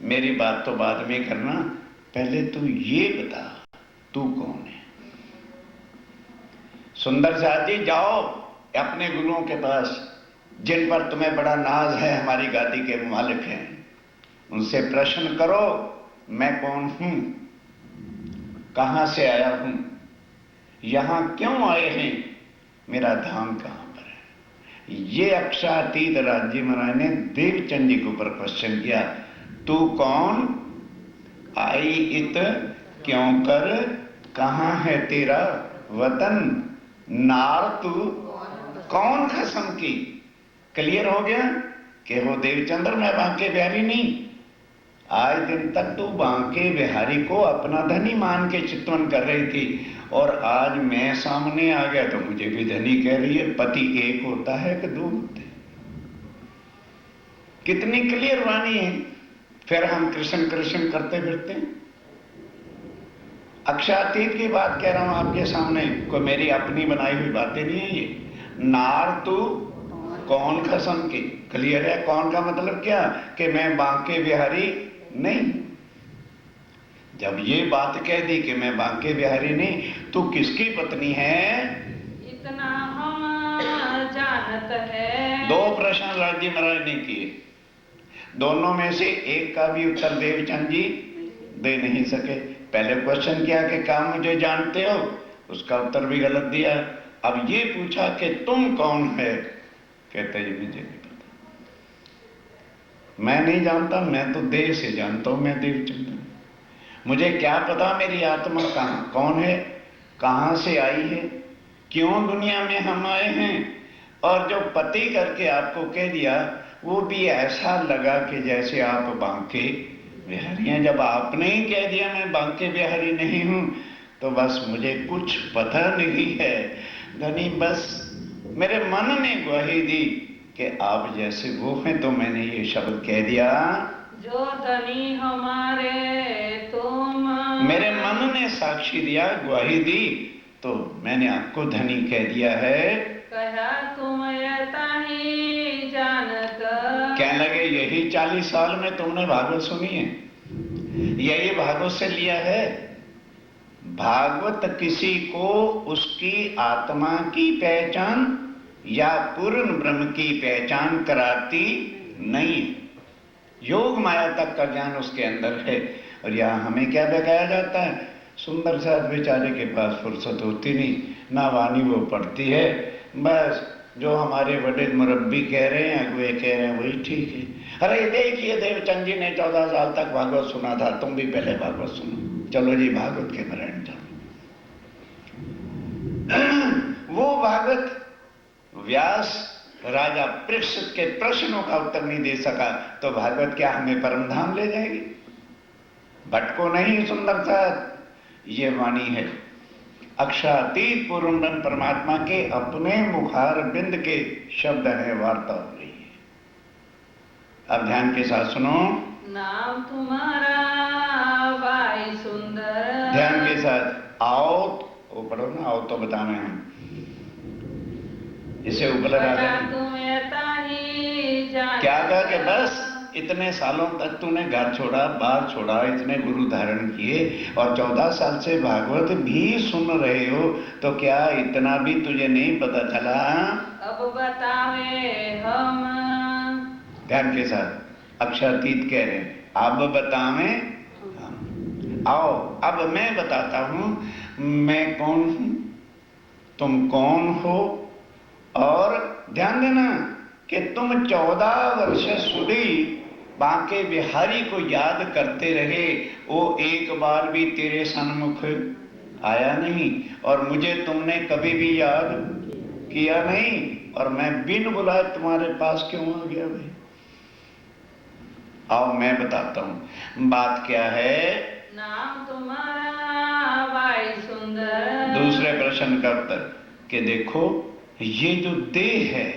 मेरी बात तो बाद में करना, पहले तू ये बता तू कौन है। सुंदर साथ जी जाओ अपने गुरुओं के पास, जिन पर तुम्हें बड़ा नाज है, हमारी गादी के मालिक हैं, उनसे प्रश्न करो मैं कौन हूं, कहां से आया हूं, यहां क्यों आए हैं, मेरा धाम कहां पर है। ये अक्षातीत राज्य महाराज ने देवचंद जी के ऊपर क्वेश्चन किया, तू कौन, आई इत क्यों कर, कहां है तेरा वतन, नार तू कौन खसम की। क्लियर हो गया कि वो देवचंद्र, मैं बांके बिहारी नहीं। आज दिन तक तू बांके बिहारी को अपना धनी मान के चितवन कर रही थी, और आज मैं सामने आ गया तो मुझे भी धनी कह रही है। पति एक होता है कि दो होते हैं? कितनी क्लियर वाणी है। फिर हम कृष्ण कृष्ण करते फिरते हैं। अक्षातीत की बात कह रहा हूं आपके सामने, कोई मेरी अपनी बनाई हुई बातें नहीं है ये। नार तू कौन खसम की। क्लियर है? कौन का मतलब क्या कि मैं बांके बिहारी नहीं। जब ये बात कह दी कि मैं बांके बिहारी नहीं, तो किसकी पत्नी है? इतना हम जानत है। दो प्रश्न राज्य महाराज ने किए, दोनों में से एक का भी उत्तर देवचंद जी दे नहीं सके। पहले क्वेश्चन किया कि क्या मुझे जानते हो, उसका उत्तर भी गलत दिया। अब ये पूछा कि तुम कौन है, कहते जी मुझे नहीं पता, मैं नहीं जानता, मैं तो देह से जानता हूं, मैं देवचंद हूं। मुझे क्या पता मेरी आत्मा कहां कौन है, कहां से आई है, क्यों दुनिया में हम आए हैं। और जो पति करके आपको कह दिया, वो भी ऐसा लगा कि जैसे आप बांके बिहारी हैं। जब आपने ही कह दिया मैं बांके बिहारी नहीं हूं, तो बस मुझे कुछ पता नहीं है धनी। बस मेरे मन ने ग्वाही दी कि आप जैसे वो हैं, तो मैंने ये शब्द कह दिया, जो धनी हमारे तुम। मेरे मन ने साक्षी दिया, ग्वाही दी, तो मैंने आपको धनी कह दिया है। कहा तुम ऐसा ही जानत। कहने लगे यही 40 साल में तुमने भागवत सुनी है, यही भागवत से लिया है। भागवत किसी को उसकी आत्मा की पहचान या पूर्ण ब्रह्म की पहचान कराती नहीं। योग माया तक का ज्ञान उसके अंदर है। और यहाँ हमें क्या बताया जाता है, सुंदर साथ बेचारे के पास फुर्सत होती नहीं, ना वाणी वो पढ़ती है, बस जो हमारे बड़े मुरब्बी कह रहे हैं, अगुए कह रहे हैं, वही ठीक है। अरे देखिए देवचंद जी ने 14 साल तक भागवत सुना था, तुम भी पहले भागवत सुनो, चलो जी भागवत के मरण जाओ। वो भागवत व्यास राजा परीक्षित के प्रश्नों का उत्तर नहीं दे सका, तो भागवत क्या हमें परम धाम ले जाएगी? भटको नहीं सुंदर साथ, ये वाणी है अक्षरातीत पूर्ण ब्रह्म परमात्मा के अपने मुखार बिंद के शब्द है, वार्ता हो रही है। अब ध्यान के साथ सुनो। नाम तुम्हारा भाई सुंदर। ध्यान के साथ आओ, वो पढ़ो ना, आओ तो बताने हम इसे ऊपर लगा क्या कहा कि बस इतने सालों तक तूने घर छोड़ा, बार छोड़ा, इतने गुरु धारण किए और 14 साल से भागवत भी सुन रहे हो, तो क्या इतना भी तुझे नहीं पता चला? अब बतावे हम। ध्यान के साथ अक्षरातीत कह रहे हैं, अब बतावे हम। आओ अब मैं बताता हूं मैं कौन हूं, तुम कौन हो। और ध्यान देना कि तुम 14 वर्ष सुधी बांके बिहारी को याद करते रहे, वो एक बार भी तेरे सन्मुख आया नहीं और मुझे तुमने कभी भी याद किया नहीं, और मैं बिन बुलाए तुम्हारे पास क्यों आ गया भाई? आओ मैं बताता हूं बात क्या है। नाम तुम्हारा भाई सुंदर। दूसरे प्रश्न का उत्तर कि देखो ये जो देह है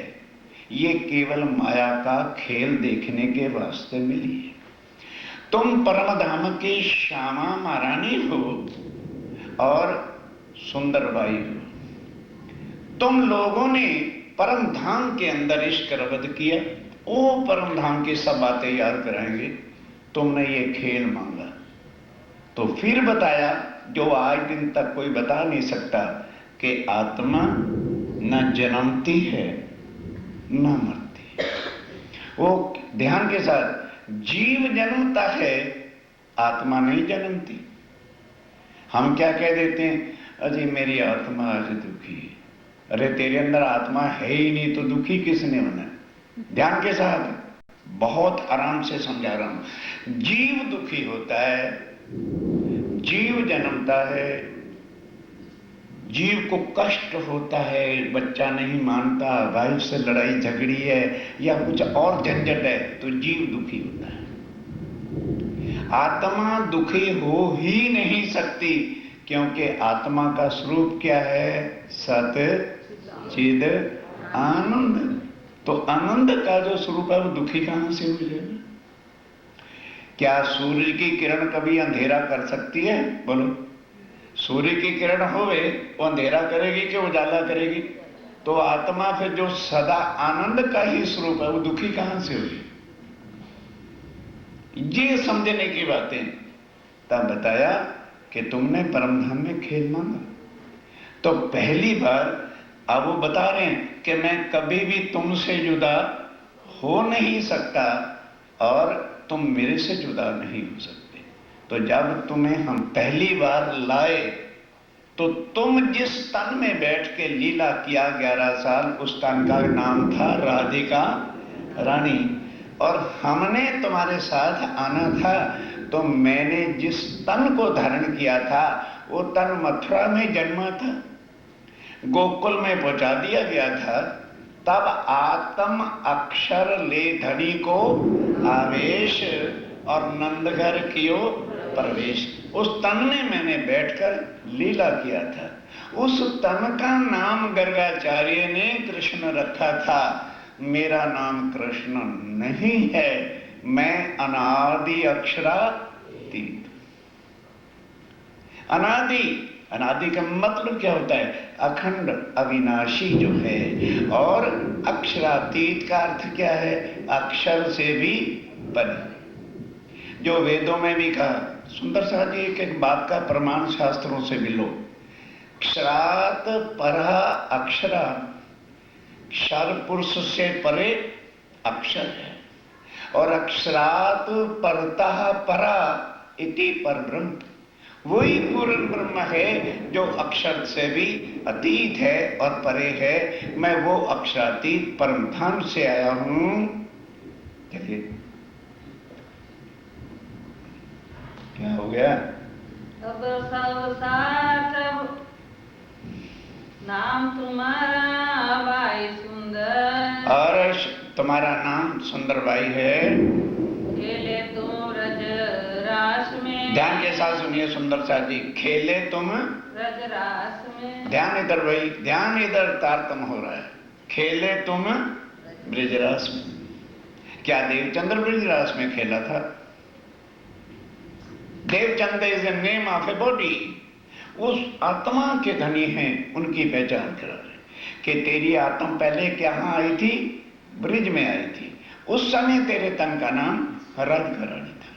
ये केवल माया का खेल देखने के वास्ते मिली है। तुम परम धाम की श्यामा महारानी हो और सुंदरबाई हो। तुम लोगों ने परम धाम के अंदर इश्क रबद किया, वो परम धाम की सब बातें याद कराएंगे, तुमने ये खेल मांगा तो फिर बताया जो आज दिन तक कोई बता नहीं सकता कि आत्मा न जन्मती है न मरती है। वो ध्यान के साथ जीव जन्मता है, आत्मा नहीं जन्मती। हम क्या कह देते हैं, अजी मेरी आत्मा आज दुखी है। अरे तेरे अंदर आत्मा है ही नहीं तो दुखी किसने होना? ध्यान के साथ बहुत आराम से समझा रहा हूं। जीव दुखी होता है, जीव जन्मता है, जीव को कष्ट होता है, बच्चा नहीं मानता, वाइफ से लड़ाई झगड़ी है या कुछ और झंझट है तो जीव दुखी होता है। आत्मा दुखी हो ही नहीं सकती क्योंकि आत्मा का स्वरूप क्या है? सत चिद आनंद। तो आनंद का जो स्वरूप है वो दुखी कहां से हो जाएगा? क्या सूर्य की किरण कभी अंधेरा कर सकती है? बोलो। सूर्य की किरण होवे वो अंधेरा करेगी कि उजाला करेगी? तो आत्मा फिर जो सदा आनंद का ही स्वरूप है वो दुखी कहां से हुई? ये समझने की बातें तब बताया कि तुमने परमधाम में खेल मांगा तो पहली बार अब वो बता रहे हैं कि मैं कभी भी तुमसे जुदा हो नहीं सकता और तुम मेरे से जुदा नहीं हो सकते। तो जब तुम्हें हम पहली बार लाए तो तुम जिस तन में बैठ के लीला किया 11 साल, उस तन का नाम था राधिका रानी, और हमने तुम्हारे साथ आना था तो मैंने जिस तन को धारण किया था वो तन मथुरा में जन्मा था, गोकुल में पहुंचा दिया गया था। तब आत्म अक्षर ले धनी को आवेश और नंदघर कियो प्रवेश। उस तन में मैंने बैठकर लीला किया था। उस तन का नाम गर्गाचार्य ने कृष्ण रखा था। मेरा नाम कृष्ण नहीं है, मैं अनादि अक्षरातीत। अनादि, अनादि का मतलब क्या होता है? अखंड अविनाशी जो है। और अक्षरातीत का अर्थ क्या है? अक्षर से भी परे। जो वेदों में भी कहा, सुंदर सा जी एक बात का प्रमाण शास्त्रों से भी लो। क्षरात परा अक्षरा, क्षर पुरुष से परे अक्षर है, और अक्षरात परतः परा इति परब्रह्म। वही पूर्ण ब्रह्म है जो अक्षर से भी अतीत है और परे है। मैं वो अक्षरातीत परम धाम से आया हूं। देखिए क्या हो गया? अब सब साथ नाम तुम्हारा भाई सुंदर। और तुम्हारा नाम सुंदरबाई है। खेले तुम रज रास में ध्यान के साथ सुनिए सुंदर सा जी। खेले तुम ब्रजरास में। ध्यान इधर भाई, ध्यान इधर तारतम्य हो रहा है। खेले तुम ब्रजरास में। क्या देवचंद्र ब्रजरास में खेला था? Devchandra is a name of a body. उस आत्मा के धनी हैं, उनकी पहचान करा रहे कि तेरी आत्मा पहले कहां आई थी? ब्रिज में आई थी। उस समय तेरे तन का नाम राधिका रानी था।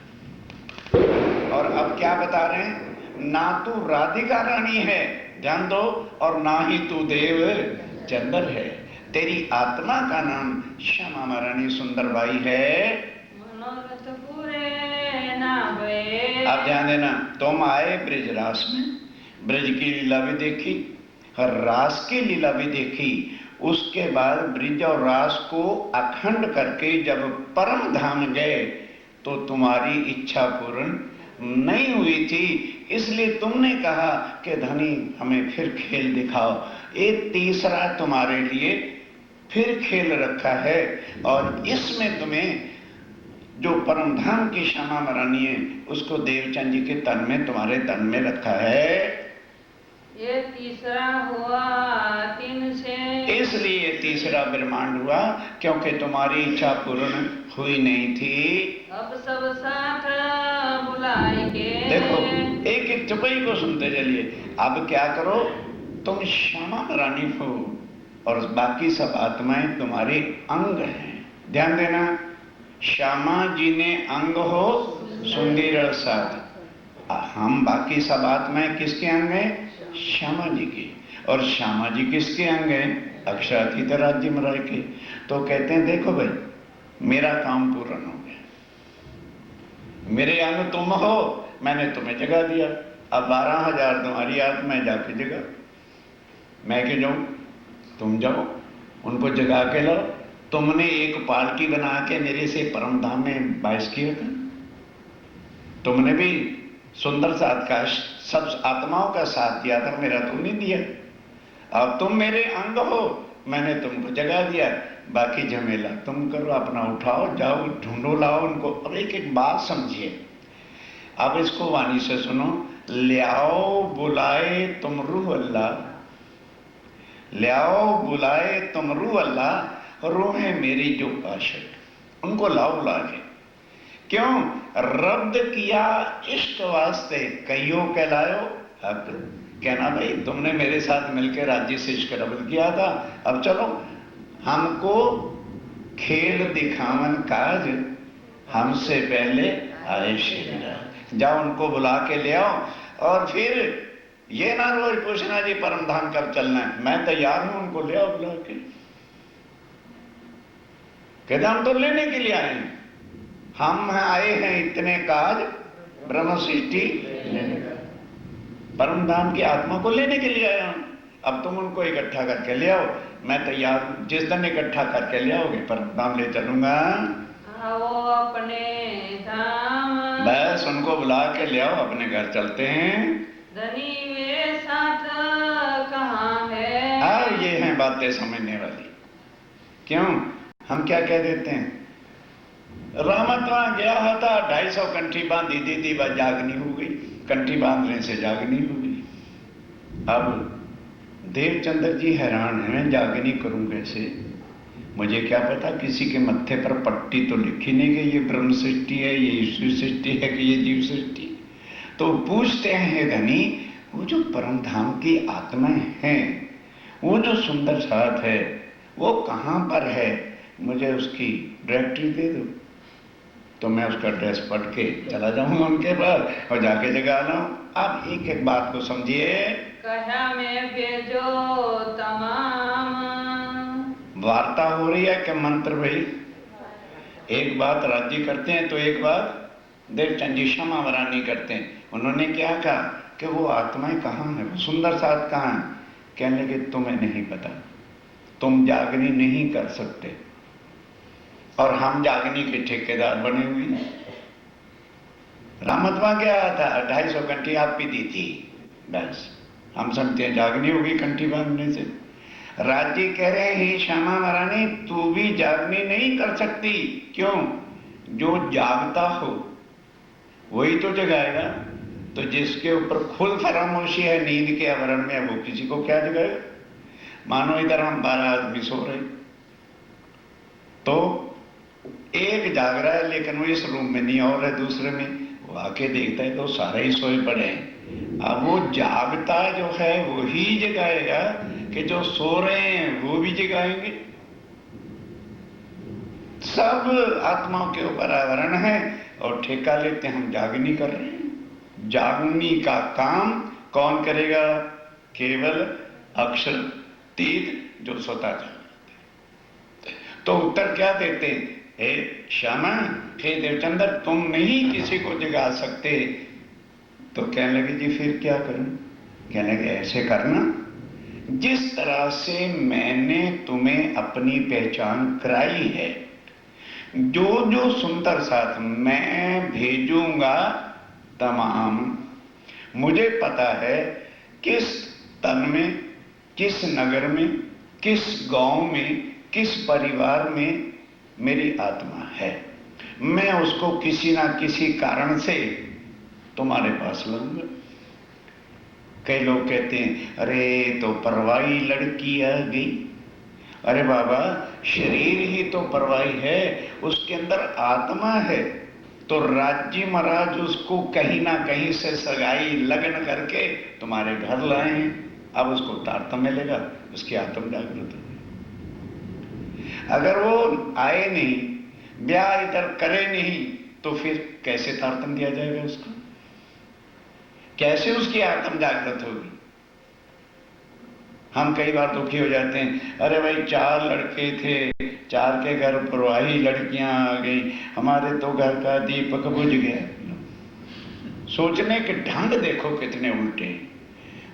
और अब क्या बता रहे हैं? ना तू राधिका रानी है, ध्यान दो, और ना ही तू देव चंद्र है। तेरी आत्मा का नाम श्यामा महारानी सुंदरबाई है। मनोरथ पूरे ना हुए। अब ध्यान देना, तुम आए ब्रजरास में, ब्रज की लीला भी देखी, रास की लीला भी देखी। उसके बाद ब्रिज और रास को अखंड करके जब परम धाम गए तो तुम्हारी इच्छा पूर्ण नहीं हुई थी, इसलिए तुमने कहा कि धनी हमें फिर खेल दिखाओ। एक तीसरा तुम्हारे लिए फिर खेल रखा है, और इसमें तुम्हें जो परम धाम की श्यामा महारानी है उसको देवचंद जी के तन में, तुम्हारे तन में रखा है। ये तीसरा हुआ 3 से। इसलिए तीसरा ब्रह्मांड हुआ क्योंकि तुम्हारी इच्छा पूर्ण हुई नहीं थी। अब सब साथ बुलाएंगे। देखो, एक एक चुपई को सुनते चलिए। अब क्या करो, तुम श्यामा रानी हो और बाकी सब आत्माएं तुम्हारे अंग हैं। ध्यान देना, श्यामा जी ने अंग हो सुंदर साथ, हम बाकी सब आत्माएं किसके अंग हैं? श्यामा जी की। और श्यामा जी किसके अंग हैं? अक्षरातीत राज्य महाराज के। तो कहते हैं देखो भाई, मेरा काम पूर्ण हो गया, मेरे अंग तुम हो, मैंने तुम्हें जगा दिया। अब 12,000 तुम्हारी आत्माएं जाके जगा, मैं क्यों जाऊं? तुम जाओ, उनको जगा के लाओ। तुमने एक पालकी बना के मेरे से परम धाम में बाइस किया था। तुमने भी सुंदर साथ का सब आत्माओं का साथ दिया था, मेरा तुम नहीं दिया। अब तुम मेरे अंग हो, मैंने तुमको जगा दिया, बाकी झमेला तुम करो, अपना उठाओ, जाओ, ढूंढो, लाओ उनको। अब एक एक बात समझिए, अब इसको वाणी से सुनो। लियाओ बुलाए तुम रूह अल्लाह, लियाओ बुलाए तुम रूह अल्लाह, रूहें मेरी जो आशिक, उनको लाओ बुला के। क्यों? रब्द किया इष्ट वास्ते, कईयों कहलायो हक। कहना भाई तुमने मेरे साथ मिलकर राज्य से इश्क रब्द किया था, अब चलो हमको खेल दिखावन काज, हमसे पहले आए शिवराज। जाओ उनको बुला के ले आओ, और फिर ये ना रोज पूछना जी परम धाम कब चलना है, मैं तैयार हूं, उनको ले आओ बुला के। कहते हम तो लेने के लिए आए हैं, हम आए हैं इतने काज ब्रह्म सृष्टि लेने का, परम धाम की आत्मा को लेने के लिए आया हूं। अब तुम उनको इकट्ठा करके ले आओ, मैं तैयार हूं। जिस दिन इकट्ठा करके ले आओगे परम धाम ले चलूंगा। आओ अपने धाम, बस उनको बुला के ले आओ, अपने घर चलते हैं। धनी मेरे साथ कहाँ है? और ये हैं बातें समझने वाली। क्यों? हम क्या कह देते हैं, रामत वहां गया था, 250 कंठी बांधी दी थी, बस जागनी हो गई, कंठी बांधने से जागनी हो गई। अब देवचंद्र जी हैरान हैं, जागनी करूं कैसे? मुझे क्या पता, किसी के मत्थे पर पट्टी तो लिखी नहीं गई ये ब्रह्म सृष्टि है, ये ईश्वर सृष्टि है कि ये जीव सृष्टि। तो पूछते हैं धनी, वो जो परम धाम की आत्माएं हैं, वो जो सुंदर साथ है, वो कहां पर है? मुझे उसकी डायरेक्टरी दे दो, तो मैं उसका ड्रेस पढ़ के चला जाऊंगा उनके पास और जाके जगा लाऊं। अब एक एक बात को समझिए। कहा में भेजो तमाम, वार्ता हो रही है कि मंत्र भाई? एक बात राज्य करते हैं तो एक बात देवचंद जी श्यामा महारानी करते हैं। उन्होंने क्या कहा कि वो आत्माएं कहाँ है, वो सुंदर साथ कहाँ है? कहने लगे तुम्हें नहीं पता, तुम जागनी नहीं कर सकते, और हम जागनी के ठेकेदार बने हुए हैं। रामतवा क्या था, 250 कंठी आप भी दी थी, बस हम समझते हैं जागनी होगी कंठी बांधने से। राज्य कह रहे हैं श्यामा महारानी तू भी जागनी नहीं कर सकती। क्यों? जो जागता हो वही तो जगाएगा। तो जिसके ऊपर खुद फरामोशी है नींद के आवरण में, वो किसी को क्या जगाएगा? मानो इधर हम 12 आदमी सो रहे, तो एक जाग रहा है लेकिन वो इस रूम में नहीं और है दूसरे में, वो आके देखता है तो सारे ही सोए पड़े हैं। अब वो जागता जो है वो ही जगाएगा कि जो सो रहे हैं वो भी जगाएंगे। सब आत्माओं के ऊपर आवरण है और ठेका लेते हैं हम जागनी कर रहे हैं। जागनी का काम कौन करेगा? केवल अक्षर तीत जो स्वतः जागते। तो उत्तर क्या देते हैं? हे श्यामा, हे देवचंद्र, तुम नहीं किसी को जगा सकते। तो कहने लगे जी फिर क्या करूं? कहने लगे ऐसे करना, जिस तरह से मैंने तुम्हें अपनी पहचान कराई है, जो जो सुंदर साथ मैं भेजूंगा तमाम, मुझे पता है किस तन में, किस नगर में, किस गांव में, किस परिवार में मेरी आत्मा है। मैं उसको किसी ना किसी कारण से तुम्हारे पास लाऊंगा। कई लोग कहते हैं अरे तो परवाही लड़की आ गई। अरे बाबा, शरीर ही तो परवाही है, उसके अंदर आत्मा है। तो राज्य महाराज उसको कहीं ना कहीं से सगाई लगन करके तुम्हारे घर लाए हैं। अब उसको तारतम्य मिलेगा, उसकी आत्म जागृत होगी। अगर वो आए नहीं, ब्याह इधर करे नहीं, तो फिर कैसे तारतम्य दिया जाएगा उसको? कैसे उसकी आत्म जागृत होगी? हम कई बार दुखी हो जाते हैं, अरे भाई 4 लड़के थे, 4 के घर परवाही लड़कियां आ गई, हमारे तो घर का दीपक बुझ गया। सोचने के ढंग देखो कितने उल्टे।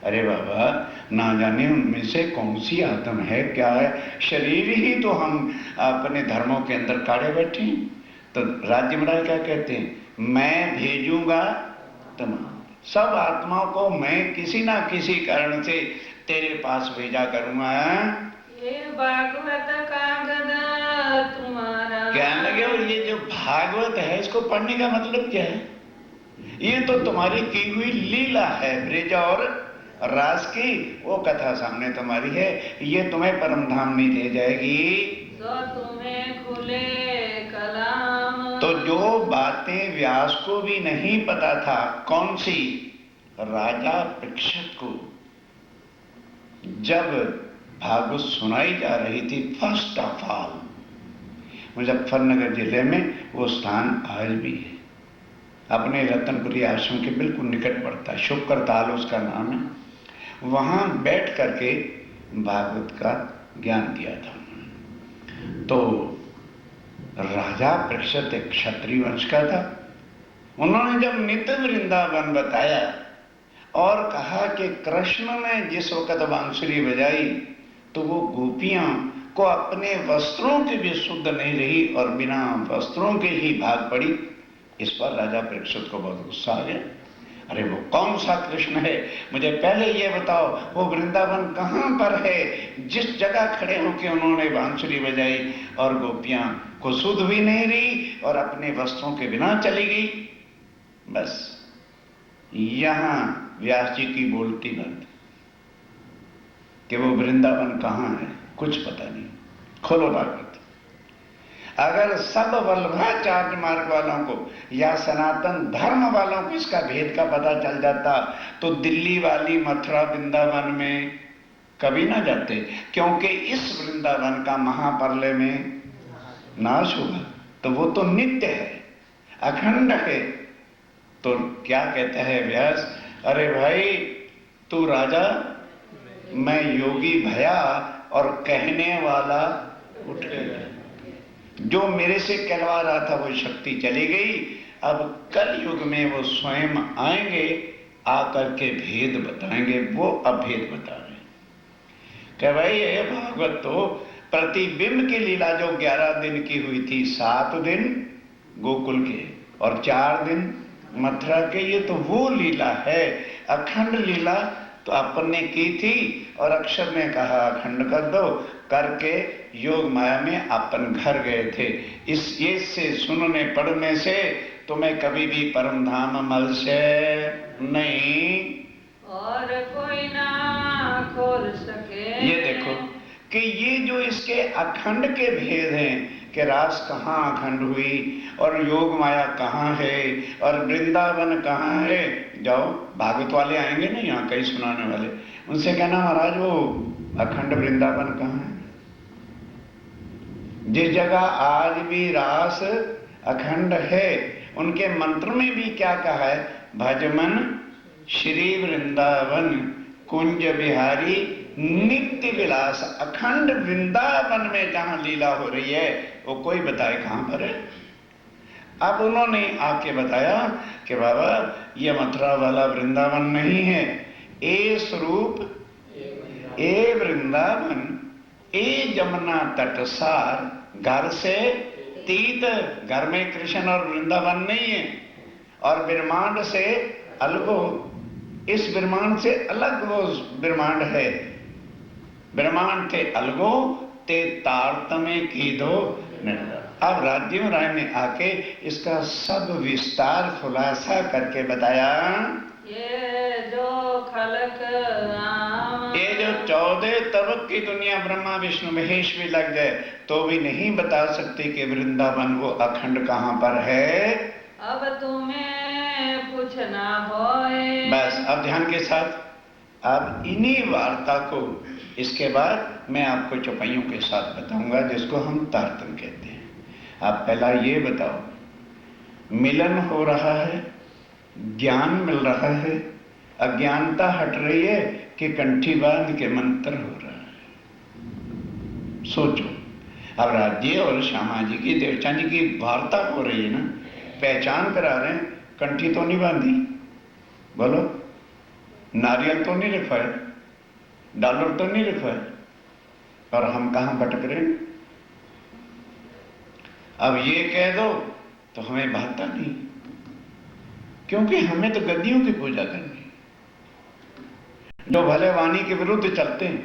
अरे बाबा, ना जाने उनमें से कौन सी आत्म है, क्या है? शरीर ही तो हम अपने धर्मों के अंदर काढ़े बैठे हैं। तो राज्य महाराज क्या कहते हैं? मैं भेजूंगा तमाम सब आत्माओं को, मैं किसी ना किसी कारण से तेरे पास भेजा करूंगा। ये भागवत कागद तुम्हारा। कहने लगे और ये जो भागवत है इसको पढ़ने का मतलब क्या है? ये तो तुम्हारी की हुई लीला है, ब्रज और रास की वो कथा सामने तुम्हारी है। ये तुम्हें परम धाम नहीं दे जाएगी। तो तुम्हें खुले कलाम। तो जो बातें व्यास को भी नहीं पता था, कौन सी? राजा परीक्षित को जब भागवत सुनाई जा रही थी, फर्स्ट ऑफ ऑल मुजफ्फरनगर जिले में वो स्थान आज भी है, अपने रतनपुरी आश्रम के बिल्कुल निकट पड़ता है, शुक्र ताल उसका नाम है। वहां बैठ करके भागवत का ज्ञान दिया था। तो राजा परीक्षित एक क्षत्रिय वंश का था। उन्होंने जब नित्य वृंदावन बताया और कहा कि कृष्ण ने जिस वक्त बांसुरी बजाई तो वो गोपियां को अपने वस्त्रों की भी शुद्ध नहीं रही और बिना वस्त्रों के ही भाग पड़ी। इस पर राजा परीक्षित को बहुत गुस्सा आ गया। अरे वो कौन सा कृष्ण है, मुझे पहले ये बताओ, वो वृंदावन कहां पर है जिस जगह खड़े होकर उन्होंने बांसुरी बजाई और गोपियां को शुद्ध भी नहीं रही और अपने वस्त्रों के बिना चली गई। बस यहां व्यास जी की बोलती बंद कि वो वृंदावन कहां है, कुछ पता नहीं। खोलो भागवत। अगर सब वल्लभाचार्य मार्ग वालों को या सनातन धर्म वालों को इसका भेद का पता चल जाता तो दिल्ली वाली मथुरा वृंदावन में कभी ना जाते, क्योंकि इस वृंदावन का महाप्रलय में नाश होगा। तो वो तो नित्य है, अखंड है। तो क्या कहता है व्यास? अरे भाई तू राजा, मैं योगी भया और कहने वाला उठ गया। जो मेरे से कहवा रहा था वो शक्ति चली गई। अब कल युग में वो स्वयं आएंगे, आकर के भेद बताएंगे। वो अभेद बता रहे कि भाई ये भागवत तो प्रतिबिंब की लीला जो 11 दिन की हुई थी, 7 दिन गोकुल के और 4 दिन मथुरा के, ये तो वो लीला है, अखंड लीला तो अपन ने की थी और अक्षर ने कहा अखंड कर दो, करके योग माया में अपन घर गए थे। इस ये से सुनने पढ़ने से तुम्हें कभी भी परम धाम मल से नहीं और कोई ना खोल सके। ये देखो कि ये जो इसके अखंड के भेद हैं कि रास कहाँ अखंड हुई और योग माया कहाँ है और वृंदावन कहाँ है। जाओ भागवत वाले आएंगे ना यहाँ कई सुनाने वाले, उनसे कहना महाराज वो अखंड वृंदावन कहाँ है। जिस जगह आज भी रास अखंड है उनके मंत्र में भी क्या कहा है, भजमन श्री वृंदावन कुंज बिहारी नित्य विलास। अखंड वृंदावन में जहां लीला हो रही है वो कोई बताए कहां पर है। अब उन्होंने आके बताया कि बाबा ये मथुरा वाला वृंदावन नहीं है, ए स्वरूप ए वृंदावन ए जमुना तटसार, घर से तीत, घर में कृष्ण और वृंदावन नहीं है और ब्रह्मांड से अलगो, इस ब्रह्मांड से अलग वो ब्रह्मांड है। ब्रह्मांड थे अलगो ते तारतम्य की दो। अब राजीव राय ने आके इसका सब विस्तार खुलासा करके बताया। ये जो खलक ये जो 14 तबक की दुनिया ब्रह्मा विष्णु महेश भी लग जाए तो भी नहीं बता सकते कि वृंदावन वो अखंड कहां पर है। अब तुम्हें पूछना होए। बस अब ध्यान के साथ, अब इन्हीं वार्ता को इसके बाद मैं आपको चौपाइयों के साथ बताऊंगा जिसको हम तारतम कहते हैं। आप पहला ये बताओ, मिलन हो रहा है, ज्ञान मिल रहा है, अज्ञानता हट रही है कि कंठी बांध के मंत्र हो रहा है। सोचो, अब राज्य और श्यामा जी की देवचानी की वार्ता हो रही है ना, पहचान करा रहे हैं, कंठी तो नहीं बांधी, बोलो नारियल तो नहीं रखा है, डॉलर तो नहीं रखा है, और हम कहां भटक रहे हैं। अब ये कह दो तो हमें भाता नहीं, क्योंकि हमें तो गद्दियों की पूजा करनी। जो भले वाणी के विरुद्ध चलते हैं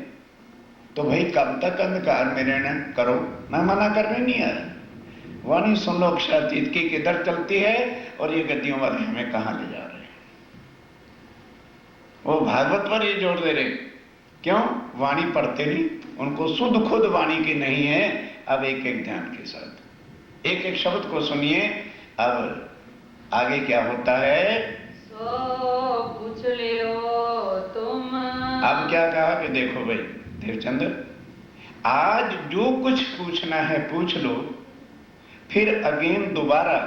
तो भाई कब तक अंधकार में रहना करो, मैं मना करने नहीं आया। वाणी सुन लो, अक्षरातीत की किधर चलती है और ये गद्दियों वाले हमें कहां ले जा रहे हैं। वो भागवत पर ये जोर दे रहे, क्यों? वाणी पढ़ते नहीं, उनको शुद्ध खुद वाणी की नहीं है। अब एक एक ध्यान के साथ एक एक शब्द को सुनिए। अब आगे क्या होता है, सो पूछ लियो तुम। अब क्या कहा कि देखो भाई देवचंद्र, आज जो कुछ पूछना है पूछ लो, फिर अगेन दोबारा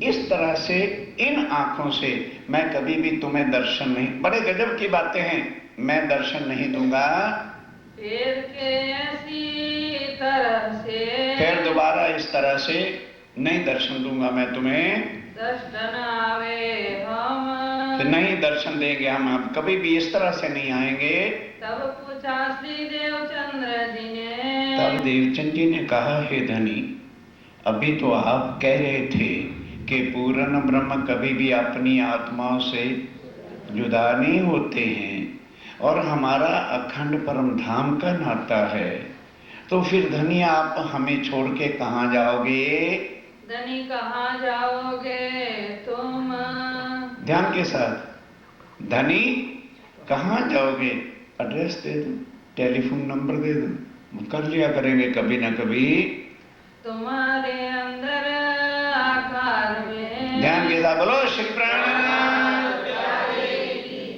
इस तरह से इन आंखों से मैं कभी भी तुम्हें दर्शन नहीं, बड़े गजब की बातें हैं, मैं दर्शन नहीं दूंगा। फिर कैसी तरह से, फिर दोबारा इस तरह से नहीं दर्शन दूंगा मैं तुम्हें। दर्शन आवे हम, तो नहीं दर्शन देंगे हम, अब कभी भी इस तरह से नहीं आएंगे। तब पूछा श्री देवचंद्र जी ने। तब देवचंद जी ने कहा, हे धनी, अभी तो आप कह रहे थे कि पूर्ण ब्रह्म कभी भी अपनी आत्माओं से जुदा नहीं होते हैं और हमारा अखंड परम धाम का नाता है, तो फिर धनी आप हमें छोड़ के कहाँ जाओगे? धनी कहाँ जाओगे तुम? ध्यान के साथ, धनी कहाँ जाओगे? एड्रेस दे दो, टेलीफोन नंबर दे दो, कर लिया करेंगे कभी ना कभी। तुम्हारे अंदर आकार में। ध्यान के साथ बोलो श्री प्राण।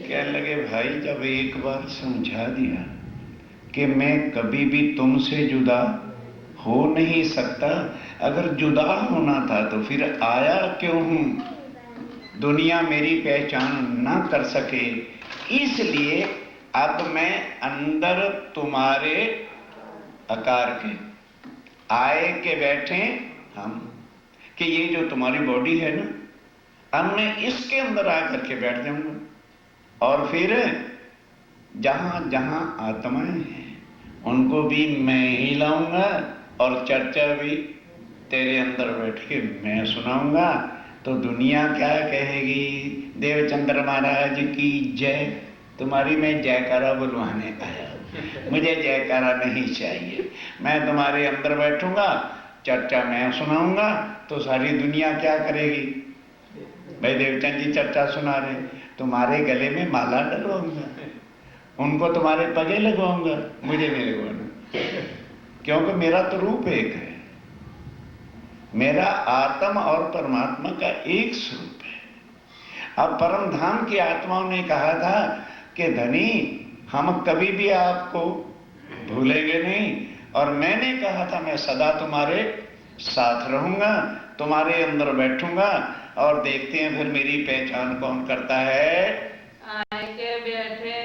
कहने लगे, भाई जब एक बार समझा दिया कि मैं कभी भी तुमसे जुदा हो नहीं सकता, अगर जुदा होना था तो फिर आया क्यों हूं? दुनिया मेरी पहचान ना कर सके, इसलिए अब मैं अंदर तुम्हारे आकार के आए के बैठे हम, कि ये जो तुम्हारी बॉडी है ना, अब मैं इसके अंदर आकर के बैठ जाऊंगा और फिर जहां जहां आत्माएं हैं उनको भी मैं ही लाऊंगा और चर्चा भी तेरे अंदर बैठ के मैं सुनाऊंगा। तो दुनिया क्या कहेगी? देवचंद्र महाराज की जय। तुम्हारी मैं जयकारा बुलवाने आया, मुझे जयकारा नहीं चाहिए। मैं तुम्हारे अंदर बैठूंगा चर्चा मैं सुनाऊंगा तो सारी दुनिया क्या करेगी? भाई देवचंद जी चर्चा सुना रहे, तुम्हारे गले में माला डलवाऊंगा, उनको तुम्हारे पगे लगवाऊंगा, मुझे नहीं लगवाना, क्योंकि मेरा तो रूप एक है, मेरा आत्मा और परमात्मा का एक स्वरूप है। अब परम धाम की आत्माओं ने कहा था कि धनी हम कभी भी आपको भूलेंगे नहीं, और मैंने कहा था मैं सदा तुम्हारे साथ रहूंगा, तुम्हारे अंदर बैठूंगा, और देखते हैं फिर मेरी पहचान कौन करता है। आए के बैठे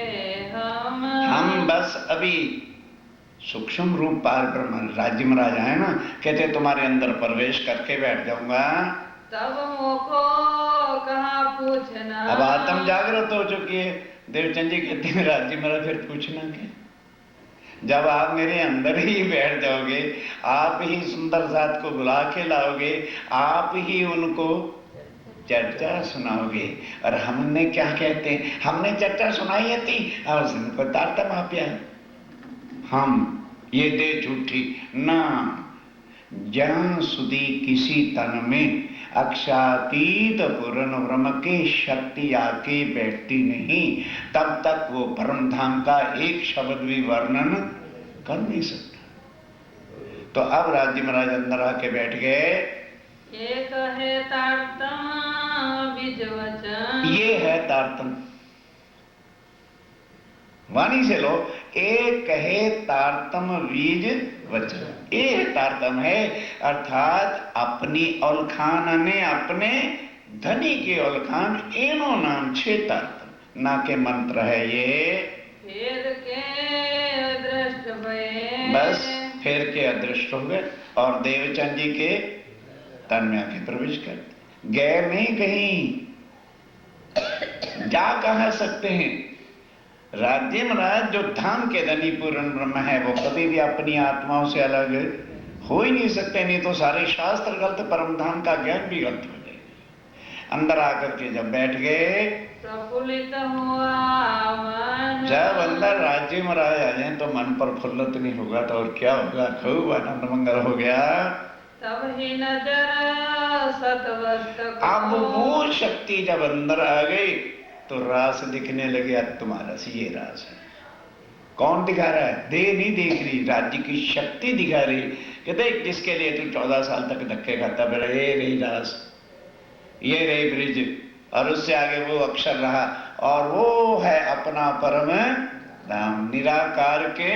हम बस अभी सूक्ष्म रूप पार ब्रह्म राज्य महाराज है ना, कहते तुम्हारे अंदर प्रवेश करके बैठ जाऊंगा, तब मोको कहाँ पूछना। अब आत्म जागृत हो चुकी है। देवचंद जी कहते हैं राज्य महाराज फिर पूछना क्या, जब आप मेरे अंदर ही बैठ जाओगे, आप ही सुंदर साथ को बुला के लाओगे, आप ही उनको चर्चा सुनाओगे। और हमने क्या कहते हैं, हमने चर्चा सुनाई थी और उनको तारतम आप्या, हम ये दे झूठी ना, ज्ञान सुधी किसी तन में अक्षातीत पूर्ण ब्रह्म के शक्ति आके बैठती नहीं, तब तक वो परम धाम का एक शब्द भी वर्णन कर नहीं सकता। तो अब राज्य महाराज अंदर आके बैठ गए। एक है तारतम बीज वचन, ये है तारतम, वाणी से लो, एक कहे तारतम बीज वचन, ये तारतम है, अर्थात अपनी औलखान ने अपने धनी के औलखान, एनो नाम छे तारतम ना के मंत्र है ये, फेर के दृष्ट भये, बस फेर के अदृष्ट हो गए और देवचंद जी के तन में आके प्रवेश कर गए नहीं, कहीं जा कहा सकते हैं। राज्य महाराज जो धाम के धनी पूर्ण ब्रह्म है, वो कभी भी अपनी आत्माओं से अलग हो ही नहीं सकते, नहीं तो सारे शास्त्र गलत, परम धाम का ज्ञान भी गलत हो जाएगा। अंदर आकर के जब बैठ गए, प्रफुल्लित हुआ मन, जब अंदर राज्य महाराज आ जाए तो मन पर फुल्लत नहीं होगा तो और क्या होगा, खूब आनंद मंगल हो गया। तब ही नजर सतवस्त को, अब वो शक्ति जब अंदर आ गई तो रास दिखने लगे, अब तुम्हारा ये रास है। कौन दिखा रहा है? देह नहीं देख रही, राज्य की शक्ति दिखा रही कि देख जिसके लिए तू 14 साल तक धक्के खाता फिर, ये रही रास, ये रही ब्रिज, और उससे आगे वो अक्षर रहा, और वो है अपना परम धाम, निराकार के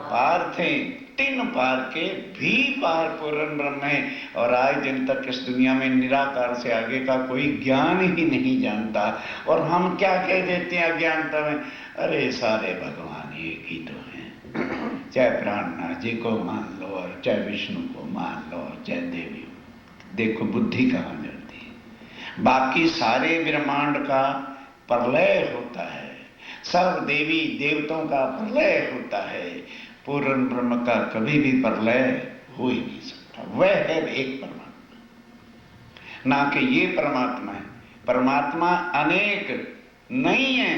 पार थे, तीन पार के भी पार पूर्ण ब्रह्म है, और आज दिन तक इस दुनिया में निराकार से आगे का कोई ज्ञान ही नहीं जानता। और हम क्या कह देते हैं अज्ञानता में, अरे सारे भगवान एक ही तो हैं, चाहे प्राणनाथ जी को मान लो और चाहे विष्णु को मान लो और चाहे देवी, देखो बुद्धि कहाँ मिलती है। बाकी सारे ब्रह्मांड का प्रलय होता है, सब देवी देवताओं का प्रलय होता है, पूर्ण ब्रह्म का कभी भी प्रलय हो ही नहीं सकता। वह है एक परमात्मा, ना कि ये परमात्मा है। परमात्मा अनेक नहीं है,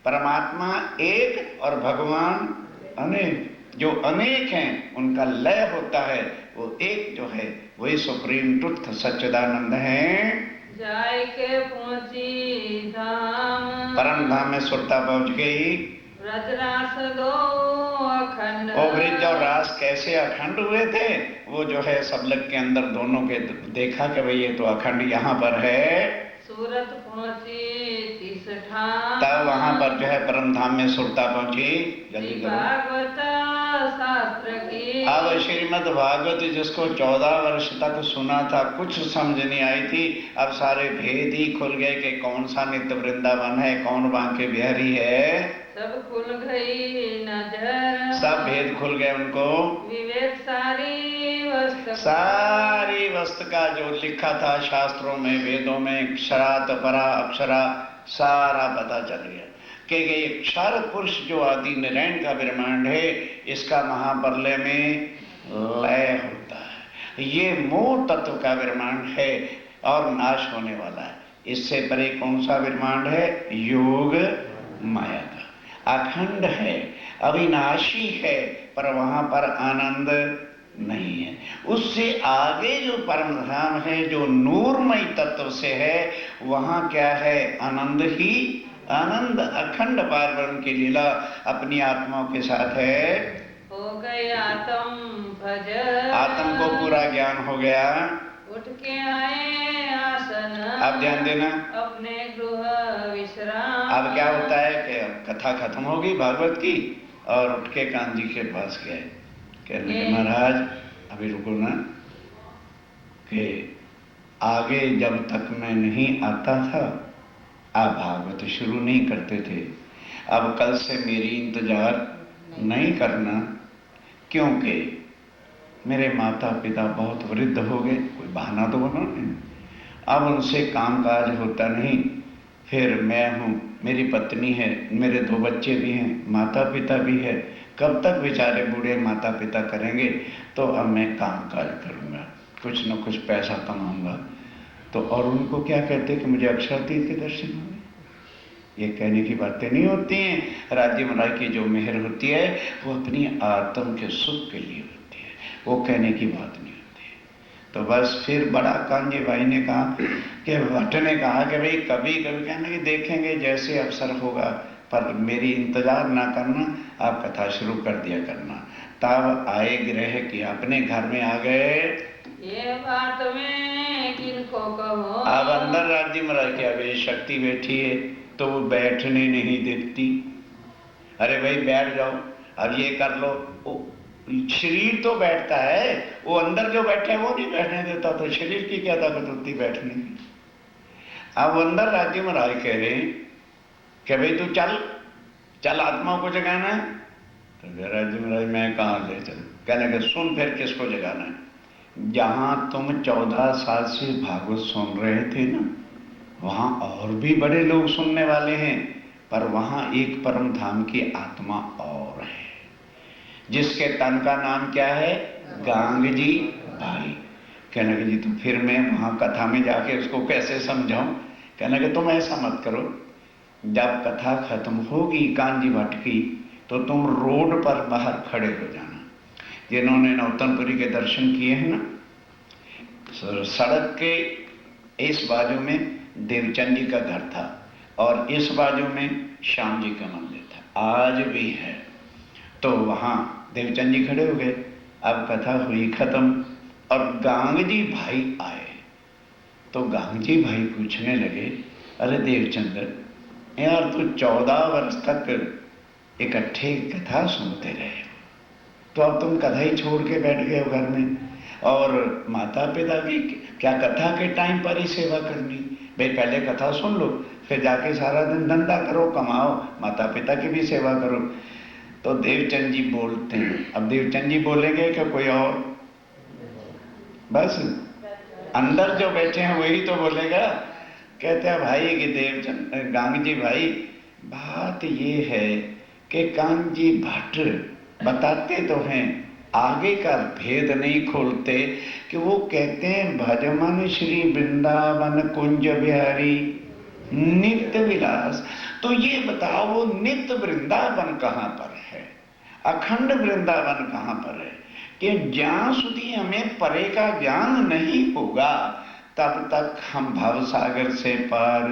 परमात्मा एक और भगवान अनेक। जो अनेक हैं उनका लय होता है, वो एक जो है वही सुप्रीम ट्रुथ सच्चिदानंद है। जाय के पहुंची धाम, परम धाम में सुरता पहुंच गई। रजरास दो अखंड, वो ब्रिज और रास कैसे अखंड हुए थे, वो जो है सबलग के अंदर दोनों के देखा कि भाई ये तो अखंड यहाँ पर है। सूरत पहुंची तीस ठाम, तब वहां पर जो है परम धाम में सुरता पहुंची। जल्दी करो। भागवत शास्त्र की, अब श्रीमद् भागवत जिसको 14 वर्ष तक सुना था, कुछ समझ नहीं आई थी, अब सारे भेद ही खुल गए कि कौन सा नित्य वृंदावन है, कौन बांके बिहारी है। सब खुल गई नजर, सब भेद खुल गए उनको। विवेक सारी वस्तु का जो लिखा था शास्त्रों में, वेदों में, अक्षरात परा अक्षरा, सारा पता चल गया कि ये क्षर पुरुष जो आदि नारायण का ब्रह्मांड है, इसका महाप्रलय में लय होता है। ये मोह तत्व का ब्रह्मांड है और नाश होने वाला है। इससे परे कौन सा ब्रह्मांड है? योग माया का अखंड है, अविनाशी है, पर वहां पर आनंद नहीं है। उससे आगे जो परम धाम है, जो नूरमय तत्व से है, वहां क्या है? आनंद ही आनंद, अखंड पार ब्रह्म की लीला अपनी आत्माओं के साथ है। हो गई आत्म भज, आत्म को पूरा ज्ञान हो गया। उठ के आए आसन, अब ध्यान देना, अपने गृह विश्राम। अब क्या होता है कि अब कथा खत्म हो गई भागवत की, और उठ के कान जी के पास गए, कहने लगे महाराज अभी रुको ना, कि आगे जब तक मैं नहीं आता था आप भागवत शुरू नहीं करते थे, अब कल से मेरी इंतजार नहीं करना, क्योंकि मेरे माता पिता बहुत वृद्ध हो गए। कोई बहाना तो बनाओ, अब उनसे कामकाज होता नहीं, फिर मैं हूँ, मेरी पत्नी है, मेरे 2 बच्चे भी हैं, माता पिता भी है, कब तक बेचारे बूढ़े माता पिता करेंगे? तो अब मैं कामकाज करूँगा, कुछ न कुछ पैसा कमाऊँगा। तो और उनको क्या कहते कि मुझे अक्षरातीत के दर्शन हुए? ये कहने की बातें नहीं होती हैं। राज्य महाराज की जो मेहर होती है वो अपनी आत्म के सुख के लिए होती है, वो कहने की बात नहीं होती है। तो बस फिर बड़ा कांजी भाई ने कहा कि भट्ट ने कहा कि भाई कभी कभी कहना कि देखेंगे जैसे अवसर होगा, पर मेरी इंतजार ना करना, आप कथा शुरू कर दिया करना। तब आए ग्रह कि अपने घर में आ गए, ये बात में किनको कहो। अब अंदर राज्य महाराज की अभी शक्ति बैठी है तो वो बैठने नहीं देती। अरे भाई बैठ जाओ, अब ये कर लो, शरीर तो बैठता है, वो अंदर जो बैठे वो नहीं बैठने देता, तो शरीर की क्या ताकत होती बैठने की? अब अंदर राज्य महाराज कह रहे हैं कि भाई तू चल चल, आत्मा को जगाना है। तो राज्य महाराज मैं कहाँ ले चलूं? कहने के सुन फिर किसको जगाना है? जहां तुम 14 साल से भागवत सुन रहे थे ना, वहां और भी बड़े लोग सुनने वाले हैं, पर वहां एक परम धाम की आत्मा और है, जिसके तन का नाम क्या है? गांगजी भाई। कहने के जी तो फिर मैं वहां कथा में जाके उसको कैसे समझाऊं? कहने के तुम ऐसा मत करो, जब कथा खत्म होगी कांजी भट्ट की, तो तुम रोड पर बाहर खड़े हो जाना। जिन्होंने नौतनपुरी के दर्शन किए हैं ना, सड़क के इस बाजू में देवचंद जी का घर था और इस बाजू में श्याम जी का मंदिर था, आज भी है। तो वहां देवचंद जी खड़े हो गए। अब कथा हुई खत्म और गांगजी भाई आए, तो गांगजी भाई पूछने लगे, अरे देवचंद यार तू 14 वर्ष तक इकट्ठे कथा सुनते रहे, तो अब तुम कथा ही छोड़ के बैठ गए हो घर में, और माता पिता की क्या कथा के टाइम पर ही सेवा करनी? भाई पहले कथा सुन लो, फिर जाके सारा दिन धंधा करो, कमाओ, माता पिता की भी सेवा करो। तो देवचंद जी बोलते हैं। अब देवचंद जी बोलेंगे कि कोई और? बस अंदर जो बैठे हैं वही तो बोलेगा। कहते हैं भाई कि देवचंद गांगजी भाई, बात ये है कि कांजी भट्ट बताते तो हैं, आगे का भेद नहीं खोलते, कि वो कहते हैं भजमन श्री वृंदावन कुंज बिहारी नित्य विलास। तो ये बताओ वो नित्य वृंदावन कहाँ पर है, अखंड वृंदावन कहाँ पर है? कि ज्ञान सुधी हमें परे का ज्ञान नहीं होगा तब तक हम भव सागर से पार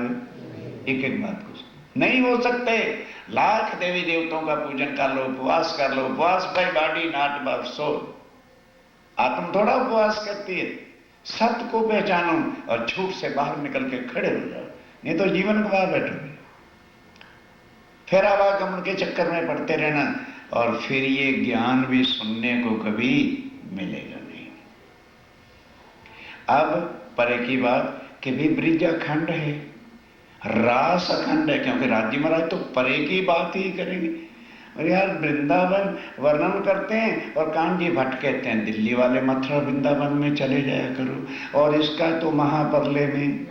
एक एक बात को नहीं हो सकते। लाख देवी देवताओं का पूजन कर लो, उपवास कर लो, उपवास by body not by soul. आत्म थोड़ा उपवास करती है, सत्य को पहचानो और झूठ से बाहर निकल के खड़े हो जाओ, नहीं तो जीवन गवा बैठोगे। फिर आवागमन के चक्कर में पड़ते रहना और फिर ये ज्ञान भी सुनने को कभी मिलेगा नहीं। अब परे की बात कि भी ब्रिज अखंड है, रास अखंड है, क्योंकि राज्य महाराज तो परे की बात ही करेंगे। और यार वृंदावन वर्णन करते हैं और कांजी भट्ट कहते हैं दिल्ली वाले मथुरा वृंदावन में चले जाया करो, और इसका तो महापरले में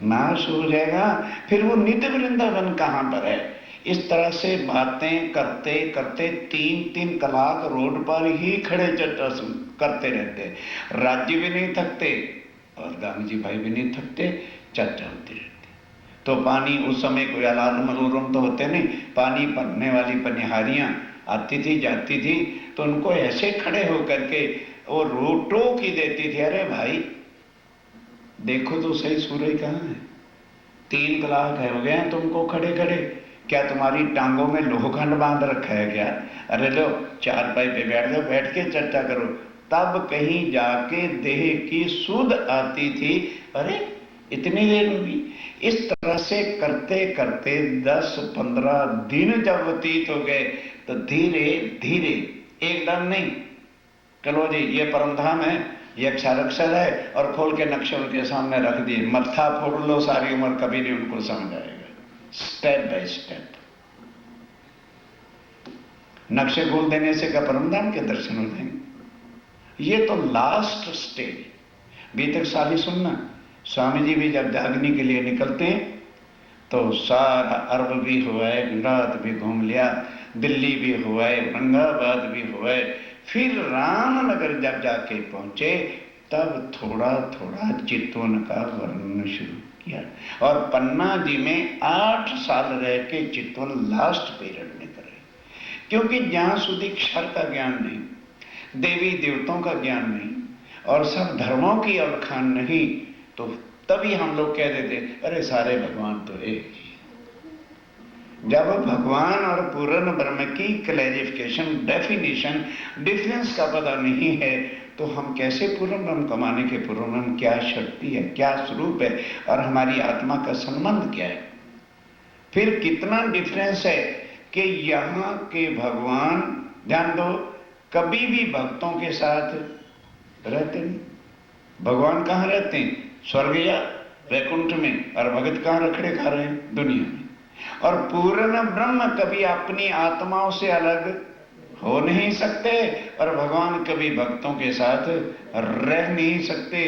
नाश हो जाएगा, फिर वो नित्य वृंदावन कहाँ पर है? इस तरह से बातें करते करते 3-3 कलाक रोड पर ही खड़े करते रहते, राज्य भी नहीं थकते और गांगजी भाई भी नहीं थकते, चर्चा होती रहती। तो पानी उस समय कोई अलार्म मलोरम तो होते नहीं, पानी भरने वाली पनिहारियां आती थी जाती थी, तो उनको ऐसे खड़े होकर के वो रोटो की देती थी, अरे भाई देखो तो सही सूरज कहाँ है, 3 कलाक हो गए हैं तुमको खड़े खड़े, क्या तुम्हारी टांगों में लोहखंड बांध रखा है क्या? अरे लो चारपाई पे बैठ जाओ, बैठ के चर्चा करो। तब कहीं जाके देह की सुध आती थी, अरे इतनी देर होगी। इस तरह से करते करते 10-15 दिन जब व्यतीत हो गए तो धीरे धीरे, एकदम नहीं, चलो जी ये परमधाम है, ये अक्षर है, और खोल के नक्शे उनके सामने रख दिए, मत्था फोड़ लो सारी उम्र, कभी नहीं उनको समझ आएगा। स्टेप बाय स्टेप नक्शे खोल देने से क्या परमधाम के दर्शन हो जाएंगे? ये तो लास्ट स्टेज। भीतर सारी सुनना, स्वामी जी भी जब जागने के लिए निकलते हैं तो सारा अरब भी हुआ है, गुजरात भी घूम लिया, दिल्ली भी हुआ है, औरंगाबाद भी हुआ है, फिर रामनगर जब जाके पहुंचे तब थोड़ा थोड़ा चितवन का वर्णन शुरू किया। और पन्ना जी में 8 साल रह के चितवन लास्ट पीरियड में करे, क्योंकि जहां સુધી क्षर का ज्ञान नहीं, देवी देवताओं का ज्ञान नहीं, और सब धर्मों की अवखान नहीं, तो तभी हम लोग कह देते अरे सारे भगवान तो एक ही। जब भगवान और पूर्ण ब्रह्म की क्लैरिफिकेशन, डेफिनेशन, डिफरेंस का पता नहीं है तो हम कैसे पूर्ण ब्रह्म कमाने के, पूर्ण ब्रह्म क्या शक्ति है, क्या स्वरूप है, और हमारी आत्मा का संबंध क्या है। फिर कितना डिफरेंस है कि यहाँ के भगवान, ध्यान दो, कभी भी भक्तों के साथ रहते नहीं। भगवान कहाँ रहते हैं? स्वर्ग या वैकुंठ में, और भगत कहाँ रखड़े खा रहे हैं? दुनिया में। और पूर्ण ब्रह्म कभी अपनी आत्माओं से अलग हो नहीं सकते, और भगवान कभी भक्तों के साथ रह नहीं सकते।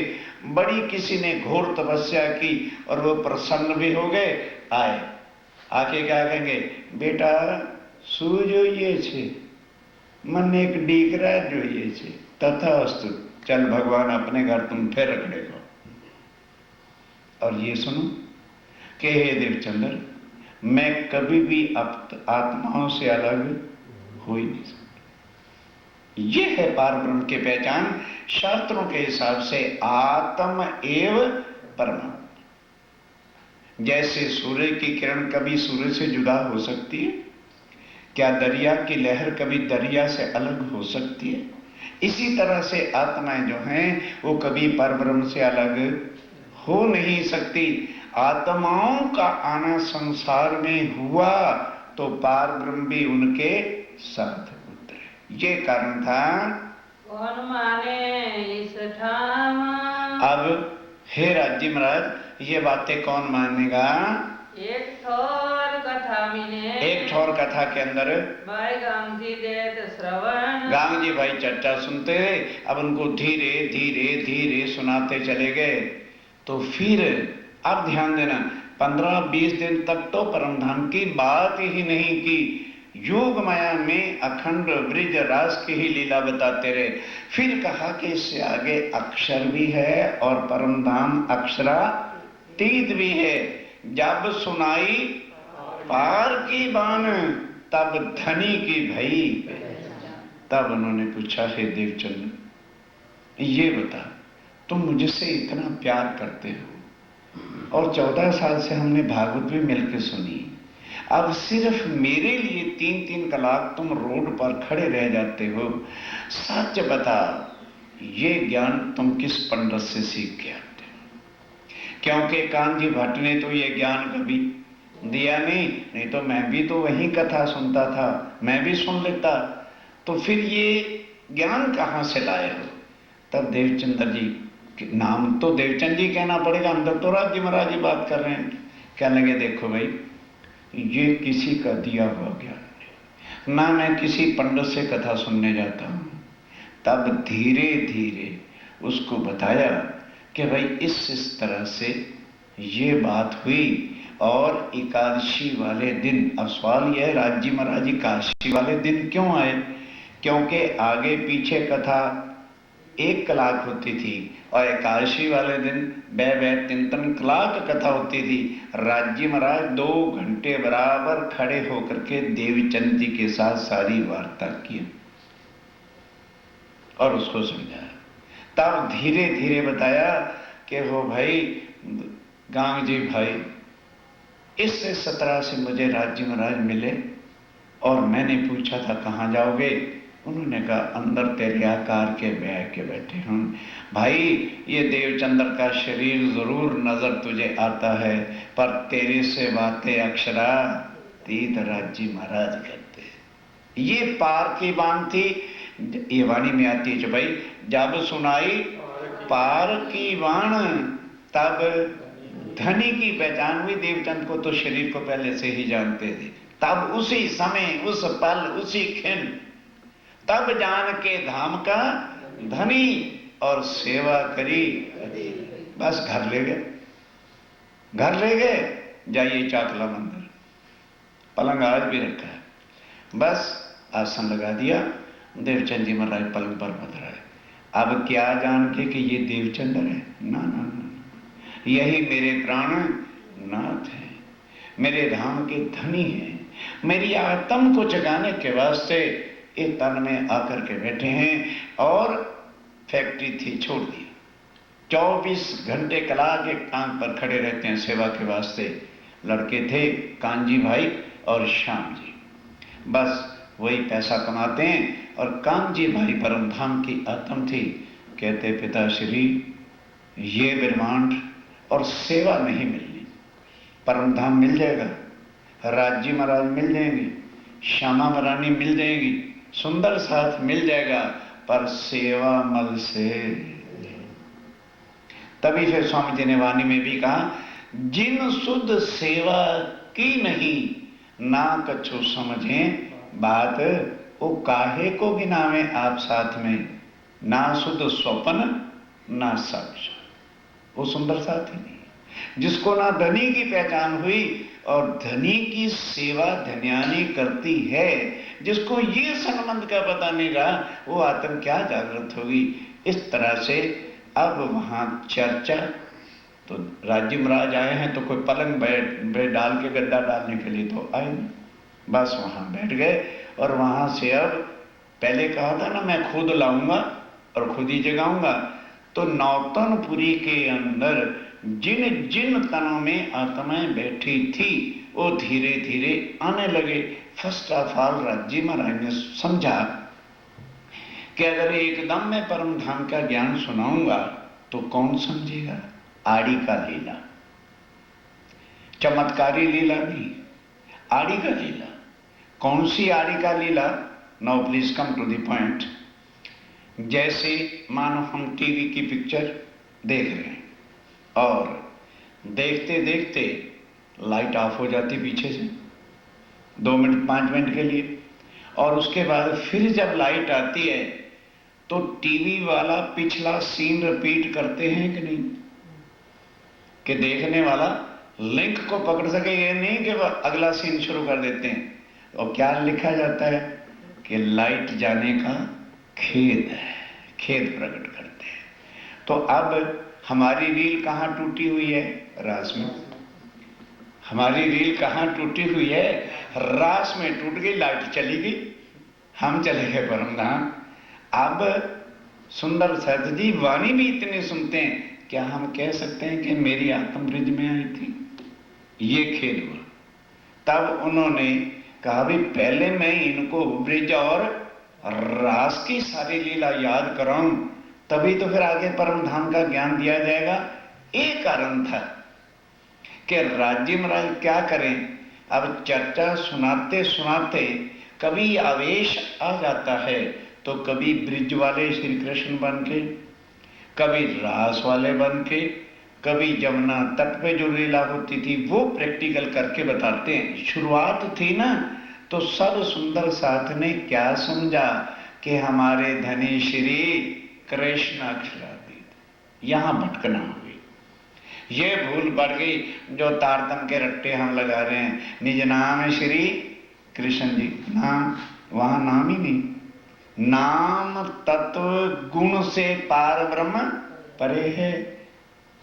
बड़ी किसी ने घोर तपस्या की और वो प्रसन्न भी हो गए, आए आके क्या कहेंगे, बेटा सू જોઈએ છે, मन एक डीकरा જોઈએ છે, तथास्तु, चल भगवान अपने घर तुम फिर रखड़े को। और ये सुनो कि हे देवचंद्र, मैं कभी भी आत्माओं से अलग हो ही नहीं सकता। ये है पार ब्रह्म की पहचान शास्त्रों के हिसाब से, आत्म एव परमात्मा। जैसे सूर्य की किरण कभी सूर्य से जुदा हो सकती है, क्या दरिया की लहर कभी दरिया से अलग हो सकती है? इसी तरह से आत्माएं जो हैं वो कभी परब्रह्म से अलग हो नहीं सकती। आत्माओं का आना संसार में हुआ तो पार ब्रह्म भी उनके साथ उतरे। ये कारण था। कौन माने इस ठाम। अब हे राज्य महाराज, ये बातें कौन मानेगा? एक ठोर कथा मिले, एक ठोर कथा के अंदर भाई गांधी देत श्रवण, गांधी भाई चर्चा सुनते, अब उनको धीरे धीरे धीरे सुनाते चले गए। तो फिर अब ध्यान देना, 15-20 दिन तक तो परमधाम की बात ही नहीं की, योग माया में अखंड ब्रिज रास की ही लीला बताते रहे। फिर कहा कि इससे आगे अक्षर भी है और परमधाम अक्षरातीत भी है। जब सुनाई पार की बान, तब धनी की भई। तब उन्होंने पूछा, हे देवचंद्र ये बता, तुम मुझसे इतना प्यार करते हो और 14 साल से हमने भागवत भी मिलकर सुनी, अब सिर्फ मेरे लिए 3-3 कलाक तुम रोड पर खड़े रह जाते हो, सच बता ये ज्ञान तुम किस पंडित से सीख के आते हो? क्योंकि कानजी भट्ट ने तो ये ज्ञान कभी दिया नहीं तो मैं भी तो वही कथा सुनता था, मैं भी सुन लेता, तो फिर ये ज्ञान कहाँ से लाए हो? तब देवचंद्र जी, नाम तो देवचंद जी कहना पड़ेगा, अंदर तो राज्य महाराज जी बात कर रहे हैं। कहने लगे, देखो भाई ये किसी का दिया हुआ ज्ञान नहीं, ना मैं किसी पंडित से कथा सुनने जाता हूँ। तब धीरे धीरे उसको बताया कि भाई इस तरह से ये बात हुई, और एकादशी वाले दिन, अब सवाल यह है राज्य महाराज एकादशी वाले दिन क्यों आए? क्योंकि आगे पीछे कथा 1 कलाक होती थी और एकादशी वाले दिन 2-3 कलाक कथा होती थी। राज्य महाराज 2 घंटे बराबर खड़े होकर के देवचंद जी के साथ सारी वार्ता की। और उसको समझाया। तब धीरे धीरे बताया कि वो भाई गांग जी भाई, इससे 17 से मुझे राज्य महाराज मिले और मैंने पूछा था कहाँ जाओगे, उन्होंने कहा अंदर तेरे आकार के ब्याह के बैठे हूं भाई, ये देवचंद्र का शरीर जरूर नजर तुझे आता है, पर तेरे से बातें अक्षरा तीत राज्य महाराज करते हैं। ये पार की बात थी। ये वाणी में आती है जो भाई, जब सुनाई पार की वाण तब धनी की पहचान हुई। देवचंद को तो शरीर को पहले से ही जानते थे, तब उसी समय उस पल उसी क्षण तब जान के धाम का धनी और सेवा करी। बस घर ले गए, घर ले गए, जाइए चाकला मंदिर, पलंग आज भी रखा है, बस आसन लगा दिया, देवचंद जी महाराज पलंग पर पधराए। अब क्या जान के कि ये देवचंद्र है? ना ना ना, यही मेरे प्राण नाथ है, मेरे धाम के धनी हैं, मेरी आत्म को जगाने के वास्ते ये तन में आकर के बैठे हैं। और फैक्ट्री थी छोड़ दी, 24 घंटे कला के टांग पर खड़े रहते हैं सेवा के वास्ते। लड़के थे कांजी भाई और श्याम जी, बस वही पैसा कमाते हैं। और कांजी भाई परम धाम की आत्म थी, कहते पिताश्री ये ब्रह्मांड और सेवा नहीं मिलनी, परम धाम मिल जाएगा, राज्य महाराज मिल जाएंगे, श्यामा महारानी मिल जाएगी, सुंदर साथ मिल जाएगा, पर सेवा मल से। तभी फिर स्वामी जी ने वाणी में भी कहा, जिन शुद्ध सेवा की नहीं ना कछु समझे बात, वो काहे को गिनावे आप साथ में, ना शुद्ध स्वप्न ना साक्षात। वो सुंदर साथ ही नहीं, जिसको ना धनी की पहचान हुई और धनी की सेवा धन्यानी करती है, जिसको ये संबंध का पता नहीं रहा, वो आत्म क्या जागृत होगी। इस तरह से अब वहां चर्चा, तो राज्य महाराज आए हैं तो कोई पलंग बेड डाल के गद्दा डालने के लिए तो आए नहीं, बस वहां बैठ गए। और वहां से अब पहले कहा था ना मैं खुद लाऊंगा और खुद ही जगाऊंगा, तो नौतनपुरी के अंदर जिन जिन तनों में आत्माएं बैठी थी वो धीरे धीरे आने लगे। फर्स्ट ऑफ ऑल राज्य महाराज ने समझा कि अगर एकदम मैं परम धाम का ज्ञान सुनाऊंगा तो कौन समझेगा। आड़ी का लीला, चमत्कारी लीला नहीं, आड़ी का लीला। कौन सी आड़ी का लीला? Now please come to the point. जैसे मानो हम टीवी की पिक्चर देख रहे हैं और देखते देखते लाइट ऑफ हो जाती पीछे से 2 मिनट 5 मिनट के लिए, और उसके बाद फिर जब लाइट आती है तो टीवी वाला पिछला सीन रिपीट करते हैं कि नहीं, कि देखने वाला लिंक को पकड़ सके। ये नहीं कि अगला सीन शुरू कर देते हैं। और क्या लिखा जाता है कि लाइट जाने का खेद है, खेद प्रकट करते हैं। तो अब हमारी रील कहां टूटी हुई है? रास में। हमारी रील कहां टूटी हुई है? रास में टूट गई, लाइट चली गई, हम चले गए परम धाम। अब सुंदर सहज जी वाणी भी इतनी सुनते हैं, क्या हम कह सकते हैं कि मेरी आत्म ब्रिज में आई थी? ये खेद हुआ। तब उन्होंने कहा भी पहले मैं इनको ब्रिज और रास की सारी लीला याद कराऊं, तभी तो फिर आगे परम धाम का ज्ञान दिया जाएगा। एक कारण था कि राज्य महाराज क्या करें, अब चर्चा सुनाते सुनाते कभी आवेश आ जाता है, तो कभी ब्रिज वाले श्री कृष्ण बन के, कभी रास वाले बन के, कभी जमुना तट पे जो लीला होती थी वो प्रैक्टिकल करके बताते हैं। शुरुआत थी ना, तो सब सुंदर साथ ने क्या समझा कि हमारे धनी श्री कृष्ण अक्षरातीत, यहां भटकना हो गई, ये भूल बढ़ गई। जो तारतम के रट्टे हम लगा रहे हैं, निज नाम श्री कृष्ण जी, नाम वहां नाम ही नहीं, नाम तत्व गुण से पार ब्रह्म परे है।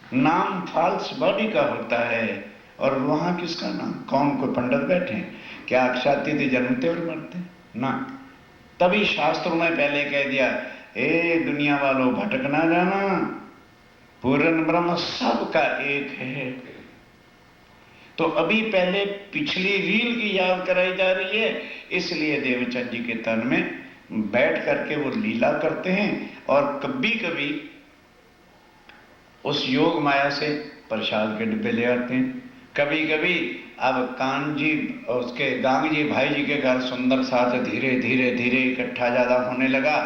नाम फाल्स बॉडी का होता है, और वहां किसका नाम? कौन कोई पंडित बैठे हैं क्या? अक्षातीत जन्मते और मरते ना। तभी शास्त्रों ने पहले कह दिया ए दुनिया वालों भटक ना जाना, पूर्ण ब्रह्म सबका एक है। तो अभी पहले पिछली रील की याद कराई जा रही है, इसलिए देवचंद जी के तन में बैठ करके वो लीला करते हैं और कभी कभी उस योग माया से प्रसाद के डिब्बे ले आते हैं। कभी कभी अब कान जी उसके गांग जी भाई जी के घर सुंदर साथ धीरे धीरे धीरे इकट्ठा ज्यादा होने लगा,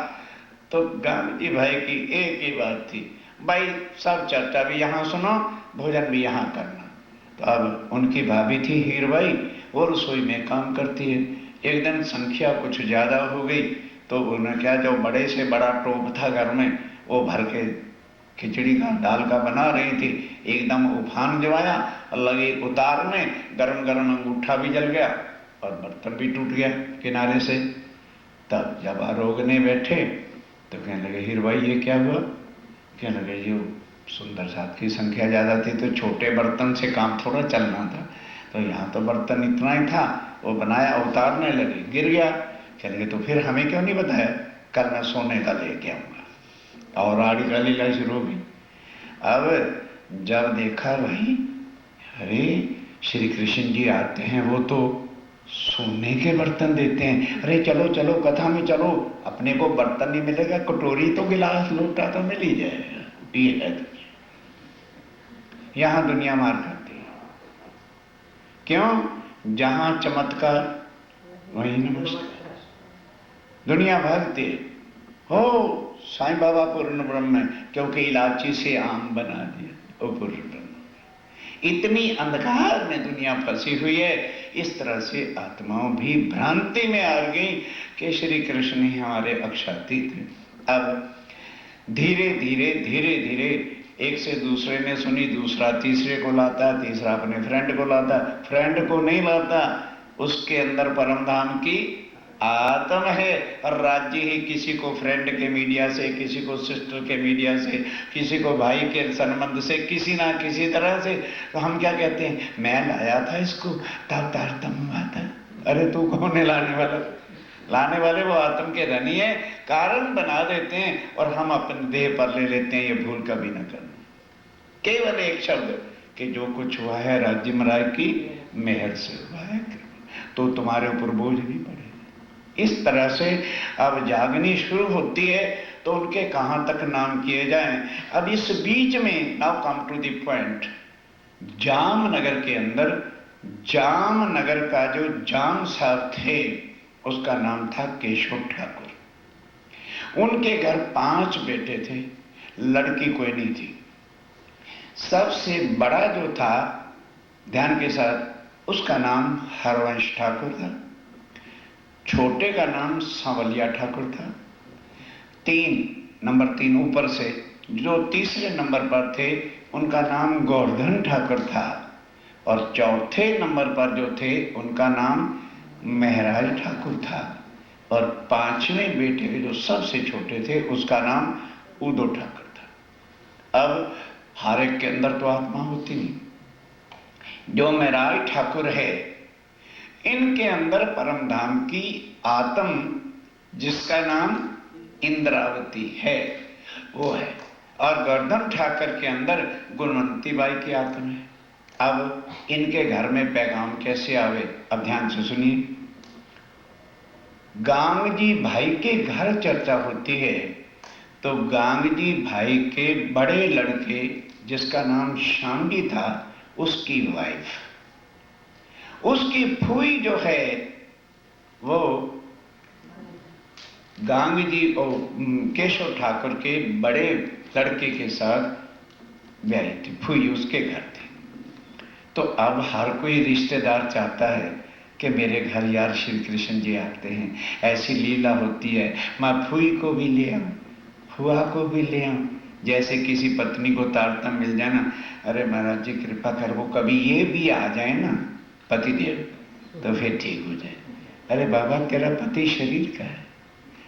तो गांग जी भाई की एक ही बात थी, भाई सब चर्चा भी यहाँ सुनो, भोजन भी यहाँ करना। तो अब उनकी भाभी थी हीरबाई, वो रसोई में काम करती है। एक दिन संख्या कुछ ज्यादा हो गई, तो उन्हें क्या, जो बड़े से बड़ा टोप था घर में, वो भर के खिचड़ी का दाल का बना रही थी, एकदम उफान जमाया और लगे उतारने, गरम गरम अंगूठा भी जल गया और बर्तन भी टूट गया किनारे से। तब जब आरोगने बैठे तो कहने लगे, हीरबाई ये क्या हुआ? कहने लगे, जो सुंदर साथ की संख्या ज्यादा थी तो छोटे बर्तन से काम थोड़ा चलना था, तो यहाँ तो बर्तन इतना ही था, वो बनाया, उतारने लगे, गिर गया। कहने लगे, तो फिर हमें क्यों नहीं बताया? कल मैं सोने का लेके आऊंगा। और आड़ी का लीला शुरू हो गई। अब जब देखा भाई, अरे श्री कृष्ण जी आते हैं, वो तो सोने के बर्तन देते हैं, अरे चलो चलो कथा में चलो, अपने को बर्तन नहीं मिलेगा, कटोरी तो गिलास लोटा तो मिल ही जाएगा। ये है यहां दुनिया मार करती है। क्यों? जहां चमत्कार वही नमस्कार। दुनिया भागती हो साईं बाबा पूर्ण ब्रह्म है, क्योंकि इलायची से आम बना दिया, वो पूर्ण ब्रह्म। इतनी अंधकार में दुनिया फंसी हुई है। इस तरह से आत्माओं भी भ्रांति में आ गई कि श्री कृष्ण ही हमारे अक्षातीत हैं। अब धीरे धीरे धीरे धीरे एक से दूसरे ने सुनी, दूसरा तीसरे को लाता, तीसरा अपने फ्रेंड को लाता, फ्रेंड को नहीं लाता, उसके अंदर परम धाम की आत्म है। और राज्य ही किसी को फ्रेंड के मीडिया से, किसी को सिस्टर के मीडिया से, किसी को भाई के संबंध से, किसी ना किसी तरह से। तो हम क्या कहते हैं, मैं लाया था इसको, तब तारतम हुआ था। अरे तू कौन है लाने वाला? लाने वाले वो आत्म के धनी है, कारण बना देते हैं और हम अपने देह पर ले लेते हैं। ये भूल कभी ना करना। केवल एक शब्द कि जो कुछ हुआ है राज्य महाराज की मेहर से हुआ है, तो तुम्हारे ऊपर बोझ नहीं पड़ेगा। इस तरह से अब जागनी शुरू होती है, तो उनके कहां तक नाम किए जाएं। अब इस बीच में now come to the point, Jamnagar के अंदर, जामनगर का जो जाम साहब थे, उसका नाम था केशव ठाकुर। उनके घर 5 बेटे थे, लड़की कोई नहीं थी। सबसे बड़ा जो था, ध्यान के साथ, उसका नाम हरवंश ठाकुर था। छोटे का नाम सांवलिया ठाकुर था। नंबर 3 ऊपर से जो तीसरे नंबर पर थे, उनका नाम गोवर्धन ठाकुर था। और चौथे नंबर पर जो थे, उनका नाम महराज ठाकुर था। और 5वें बेटे के जो सबसे छोटे थे, उसका नाम उदो ठाकुर था। अब हर एक के अंदर तो आत्मा होती नहीं। जो महराज ठाकुर है, इनके अंदर परम धाम की आत्म, जिसका नाम इंद्रावती है, वो है। और गोवर्धन ठाकुर के अंदर गुणवंती बाई की आत्मा है। अब इनके घर में पैगाम कैसे आवे, अब ध्यान से सुनिए। गांग जी भाई के घर चर्चा होती है, तो गांग जी भाई के बड़े लड़के, जिसका नाम शांगी था, उसकी वाइफ, उसकी फूई जो है, वो गांग जी और केशव ठाकुर के बड़े लड़के के साथ ब्याही थी, फूई उसके घर थी। तो अब हर कोई रिश्तेदार चाहता है कि मेरे घर यार श्री कृष्ण जी आते हैं, ऐसी लीला होती है, मैं फूई को भी ले आऊं, फुआ को भी ले आऊं। जैसे किसी पत्नी को तारतम मिल जाए ना, अरे महाराज जी कृपा कर वो कभी ये भी आ जाए ना पतिदेव, तो फिर ठीक हो जाए। अरे बाबा तेरा पति शरीर का है,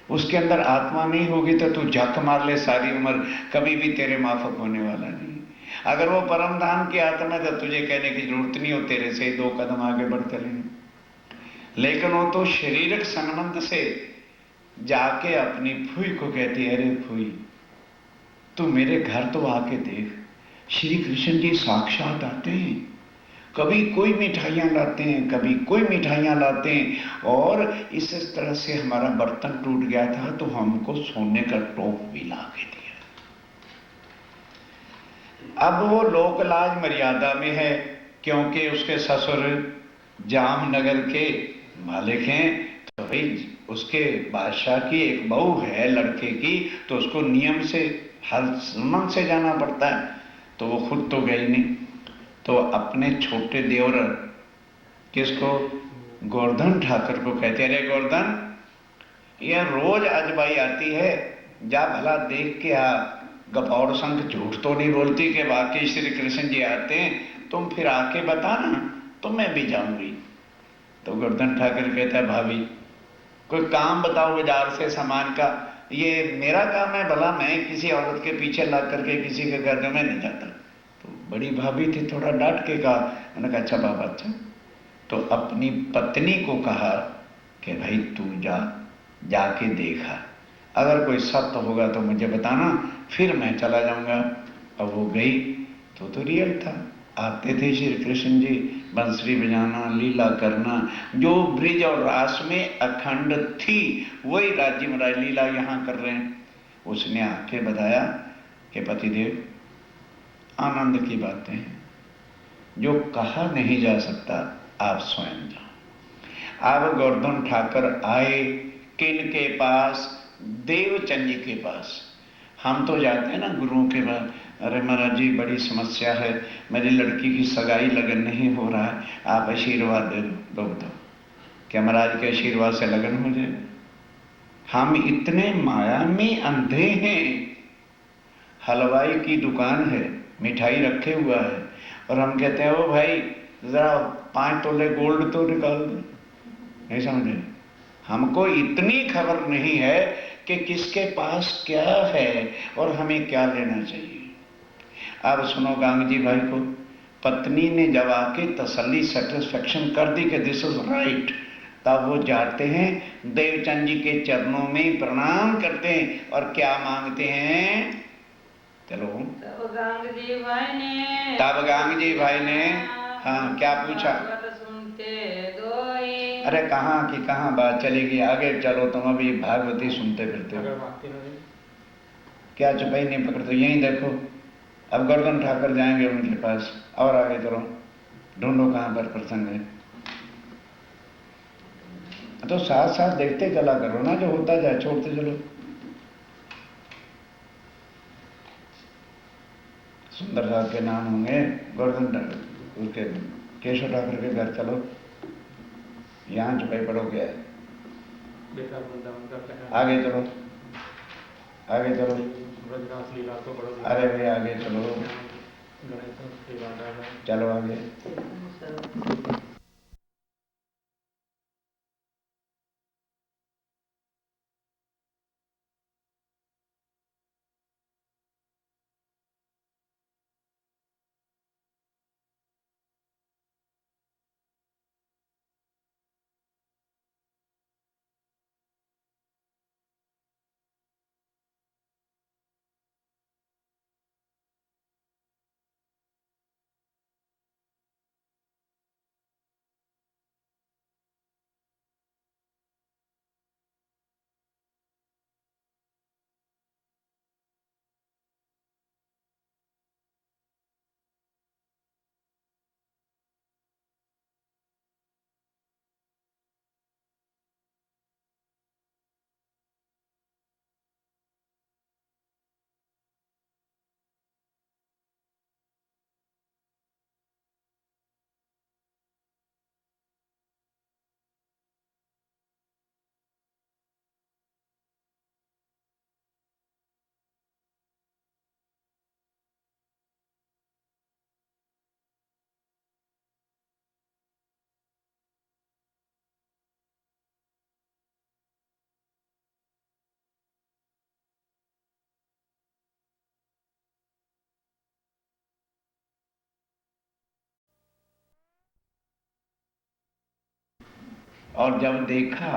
उसके अंदर आत्मा नहीं होगी तो तू झक मार ले सारी उम्र, कभी भी तेरे माफक होने वाला नहीं। अगर वो परम धाम की आत्मा है तो तुझे कहने की जरूरत नहीं हो, तेरे से 2 कदम आगे बढ़ चलेंगे। लेकिन वो तो शारीरिक संबंध से जाके अपनी फूई को कहती है, अरे फूई तू मेरे घर तो आके देख, श्री कृष्ण जी साक्षात आते हैं, कभी कोई मिठाइयाँ लाते हैं, कभी कोई मिठाइयाँ लाते हैं, और इस तरह से हमारा बर्तन टूट गया था तो हमको सोने का टोप भी ला के दिया। अब वो लोकलाज मर्यादा में है, क्योंकि उसके ससुर जामनगर के मालिक हैं, तो भाई उसके बादशाह की एक बहू है लड़के की, तो उसको नियम से हर सम्मान से जाना पड़ता है, तो वो खुद तो गई नहीं, तो अपने छोटे देवर किसको, गोवर्धन ठाकुर को कहते, अरे गोवर्धन यह रोज अजबाई आती है, जा भला देख के आ, गपौड़ संग झूठ तो नहीं बोलती कि वाकई श्री कृष्ण जी आते हैं, तुम फिर आके बताना तो मैं भी जाऊंगी। तो गोवर्धन ठाकुर कहता है, भाभी कोई काम बताओ बाजार से सामान का, ये मेरा काम है, भला मैं किसी औरत के पीछे लग करके किसी के घर में नहीं जाता। तो बड़ी भाभी थी, थोड़ा डांट के कहा, मैंने कहा अच्छा बाबा अच्छा। तो अपनी पत्नी को कहा कि भाई तू जाके देखा, अगर कोई सत्य होगा तो मुझे बताना, फिर मैं चला जाऊंगा। अब वो गई तो रियल था, आते थे श्री कृष्ण जी, बंसुरी बजाना, लीला करना, जो ब्रिज और रास में अखंड थी वही राज्य में लीला यहाँ कर रहे हैं। उसने आके बताया कि पतिदेव आनंद की बातें हैं, जो कहा नहीं जा सकता, आप स्वयं जाओ। अब गोवर्धन ठाकुर आए किन के पास, देवचंद जी के पास। हम तो जाते हैं ना गुरुओं के पास, अरे महाराज जी बड़ी समस्या है, मेरी लड़की की सगाई लगन नहीं हो रहा है, आप आशीर्वाद दे दो। दो क्या महाराज के आशीर्वाद से लगन हो जाए? हम इतने माया में अंधे हैं, हलवाई की दुकान है, मिठाई रखे हुआ है, और हम कहते हैं ओ भाई जरा 5 तोले गोल्ड तो निकाल दो, नहीं समझे? हमको इतनी खबर नहीं है कि किसके पास क्या है और हमें क्या लेना चाहिए। अब सुनो गांग जी भाई को, पत्नी ने जब आके तसल्ली सेटिस्फेक्शन कर दी कि दिस इज राइट, तब वो जाते हैं देवचंद जी के चरणों में प्रणाम करते हैं और क्या मांगते हैं, चलो। तब गांग जी भाई ने हाँ क्या पूछा, अरे कहाँ की कहाँ बात चलेगी, आगे चलो, तुम अभी भागवती सुनते फिरते हो, क्या चुपाई नहीं पकड़ते, यहीं देखो। अब गोवर्धन ठाकुर जाएंगे उनके पास, और आगे चलो, ढूंढो कहाँ पर प्रसंग है। तो साथ साथ देखते चला करो ना, जो होता जाए छोड़ते चलो। सुंदर साहब के नाम होंगे, गोवर्धन उसके केशव ठाकुर के घर चलो, यहाँ चुपाई पड़ो क्या है, आगे चलो, आगे चलो, अरे भाई आगे चलो, चलो आगे। और जब देखा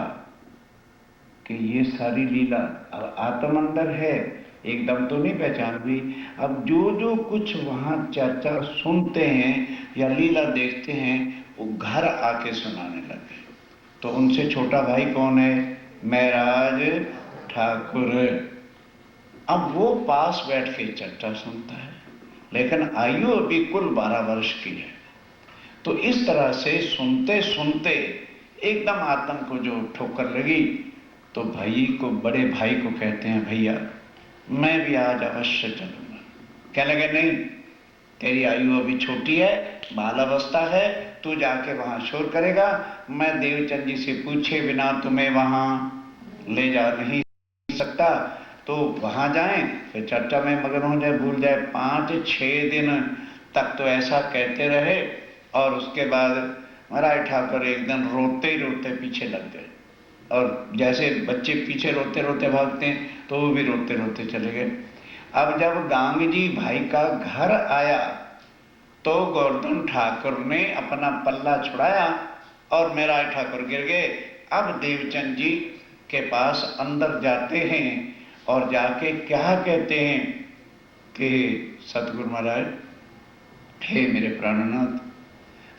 कि ये सारी लीला, अब आत्म अंदर है, एकदम तो नहीं पहचान हुई। अब जो जो कुछ वहां चर्चा सुनते हैं या लीला देखते हैं वो घर आके सुनाने लगे। तो उनसे छोटा भाई कौन है? महराज ठाकुर। अब वो पास बैठ के चर्चा सुनता है, लेकिन आयु अभी कुल 12 वर्ष की है। तो इस तरह से सुनते सुनते एकदम आत्म को जो ठोकर लगी, तो भाई को, बड़े भाई को कहते हैं, भैया मैं भी आज अवश्य चलूंगा। कह लगे नहीं, तेरी आयु अभी छोटी है, बाल अवस्था है, तू जाके वहां शोर करेगा, मैं देवचंद जी से पूछे बिना तुम्हें वहां ले जा नहीं सकता। तो वहां जाएं, फिर चर्चा में मगन हो जाए, भूल जाए। 5-6 दिन तक तो ऐसा कहते रहे, और उसके बाद महाराज ठाकुर एक दिन रोते ही रोते पीछे लग गए। और जैसे बच्चे पीछे रोते रोते भागते हैं, तो वो भी रोते रोते चले गए। अब जब गांग जी भाई का घर आया, तो गोवर्धन ठाकुर ने अपना पल्ला छुड़ाया और महराज ठाकुर गिर गए। अब देवचंद जी के पास अंदर जाते हैं और जाके क्या कहते हैं कि सतगुरु महाराज, हे मेरे प्राणनाथ,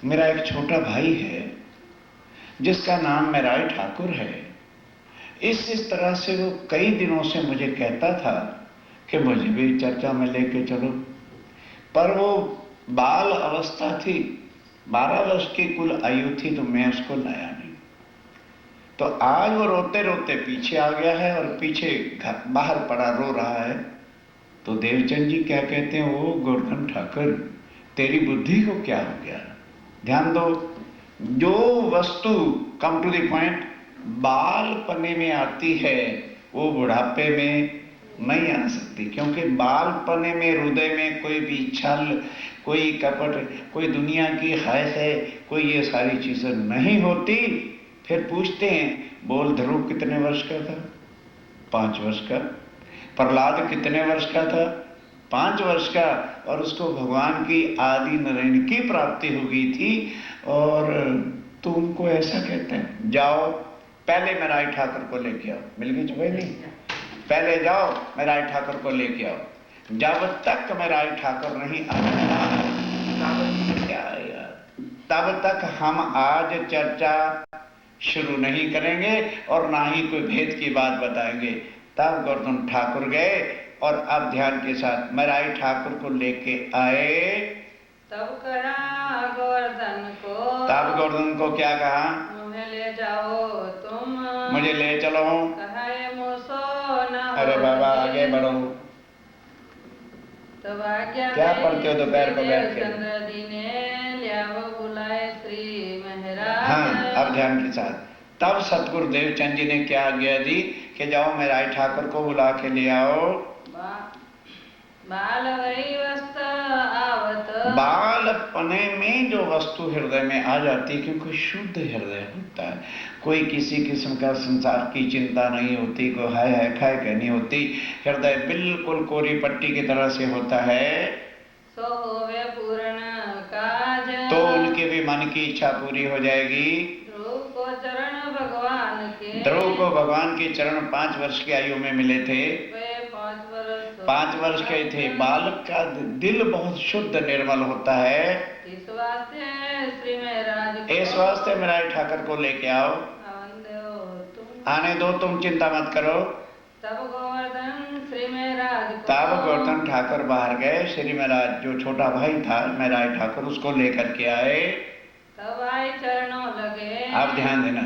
मेरा एक छोटा भाई है जिसका नाम महराज ठाकुर है। इस तरह से वो कई दिनों से मुझे कहता था कि मुझे भी चर्चा में लेके चलो, पर वो बाल अवस्था थी, 12 वर्ष की कुल आयु थी, तो मैं उसको लाया नहीं। तो आज वो रोते रोते पीछे आ गया है और पीछे घर बाहर पड़ा रो रहा है। तो देवचंद जी क्या कहते हैं, ओ गोवर्धन ठाकुर, तेरी बुद्धि को क्या हो गया? ध्यान दो, जो वस्तु, कम टू द पॉइंट, बालपने में आती है वो बुढ़ापे में नहीं आ सकती, क्योंकि बालपने में हृदय में कोई भी छल, कोई कपट, कोई दुनिया की है, कोई ये सारी चीजें नहीं होती। फिर पूछते हैं, बोल ध्रुव कितने वर्ष का था? 5 वर्ष का। प्रहलाद कितने वर्ष का था? 5 वर्ष का। और उसको भगवान की आदि नारायण की प्राप्ति हो गई थी। और तो उनको ऐसा कहते हैं, जाओ पहले महराज ठाकुर को लेके आओ। मिल गई जो भाई? नहीं, पहले जाओ महराज ठाकुर को लेके आओ। जब तक महराज ठाकुर नहीं आया, तब तक हम आज चर्चा शुरू नहीं करेंगे और ना ही कोई भेद की बात बताएंगे। तब गोवर्धन ठाकुर गए और अब ध्यान के साथ महराज ठाकुर को लेके आए। तब कहा गोवर्धन को क्या कहा? मुझे ले जाओ तुम, मुझे ले चलो। कहा ये मुसो ना, अरे बाबा आगे बढ़ो। तब आज्ञा क्या पढ़ते हो दोपहर को बैठ के? चंद्र जी ने लिया वो बुलाए श्री महराज। हाँ, अब ध्यान के साथ। तब सतगुरु देवचंद जी ने क्या आज्ञा दी कि जाओ महराज ठाकुर को बुला के ले आओ। बाल वही वस्तु आवत, बालपने में जो वस्तु हृदय में आ जाती, क्योंकि शुद्ध हृदय होता है, कोई किसी किस्म का संसार की चिंता नहीं होती, कोई है खाए कहनी होती, हृदय बिल्कुल कोरी पट्टी की तरह से होता है। सो होवे पूर्ण काज, तो उनके भी मन की इच्छा पूरी हो जाएगी। ध्रुव को चरण भगवान के, ध्रुव को भगवान के चरण 5 वर्ष की आयु में मिले थे। 5 वर्ष के थे। बालक का दिल बहुत शुद्ध निर्मल होता है। इस वास्ते महराज ठाकुर को लेके आओ। आने दो, तुम चिंता मत करो। तब गोवर्धन ठाकुर बाहर गए। श्री महाराज जो छोटा भाई था महराज ठाकुर, उसको लेकर के आए। तब आए चरणों लगे। अब ध्यान देना,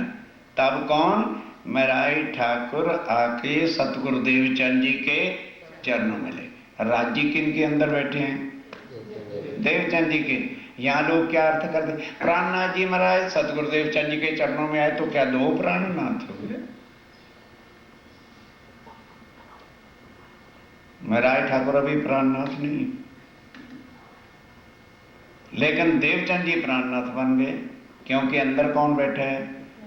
तब कौन? महराज ठाकुर आके सतगुरु देवचंद जी के चरणों में ले। राज्य किन के अंदर बैठे हैं? देवचंद जी के। यहाँ लोग क्या अर्थ करते? प्राणनाथ जी महाराज सतगुरु देवचंद जी के चरणों में आए, तो क्या 2 प्राणनाथ हो गए? महराज ठाकुर अभी प्राणनाथ नहीं, लेकिन देवचंद जी प्राणनाथ बन गए, क्योंकि अंदर कौन बैठा है?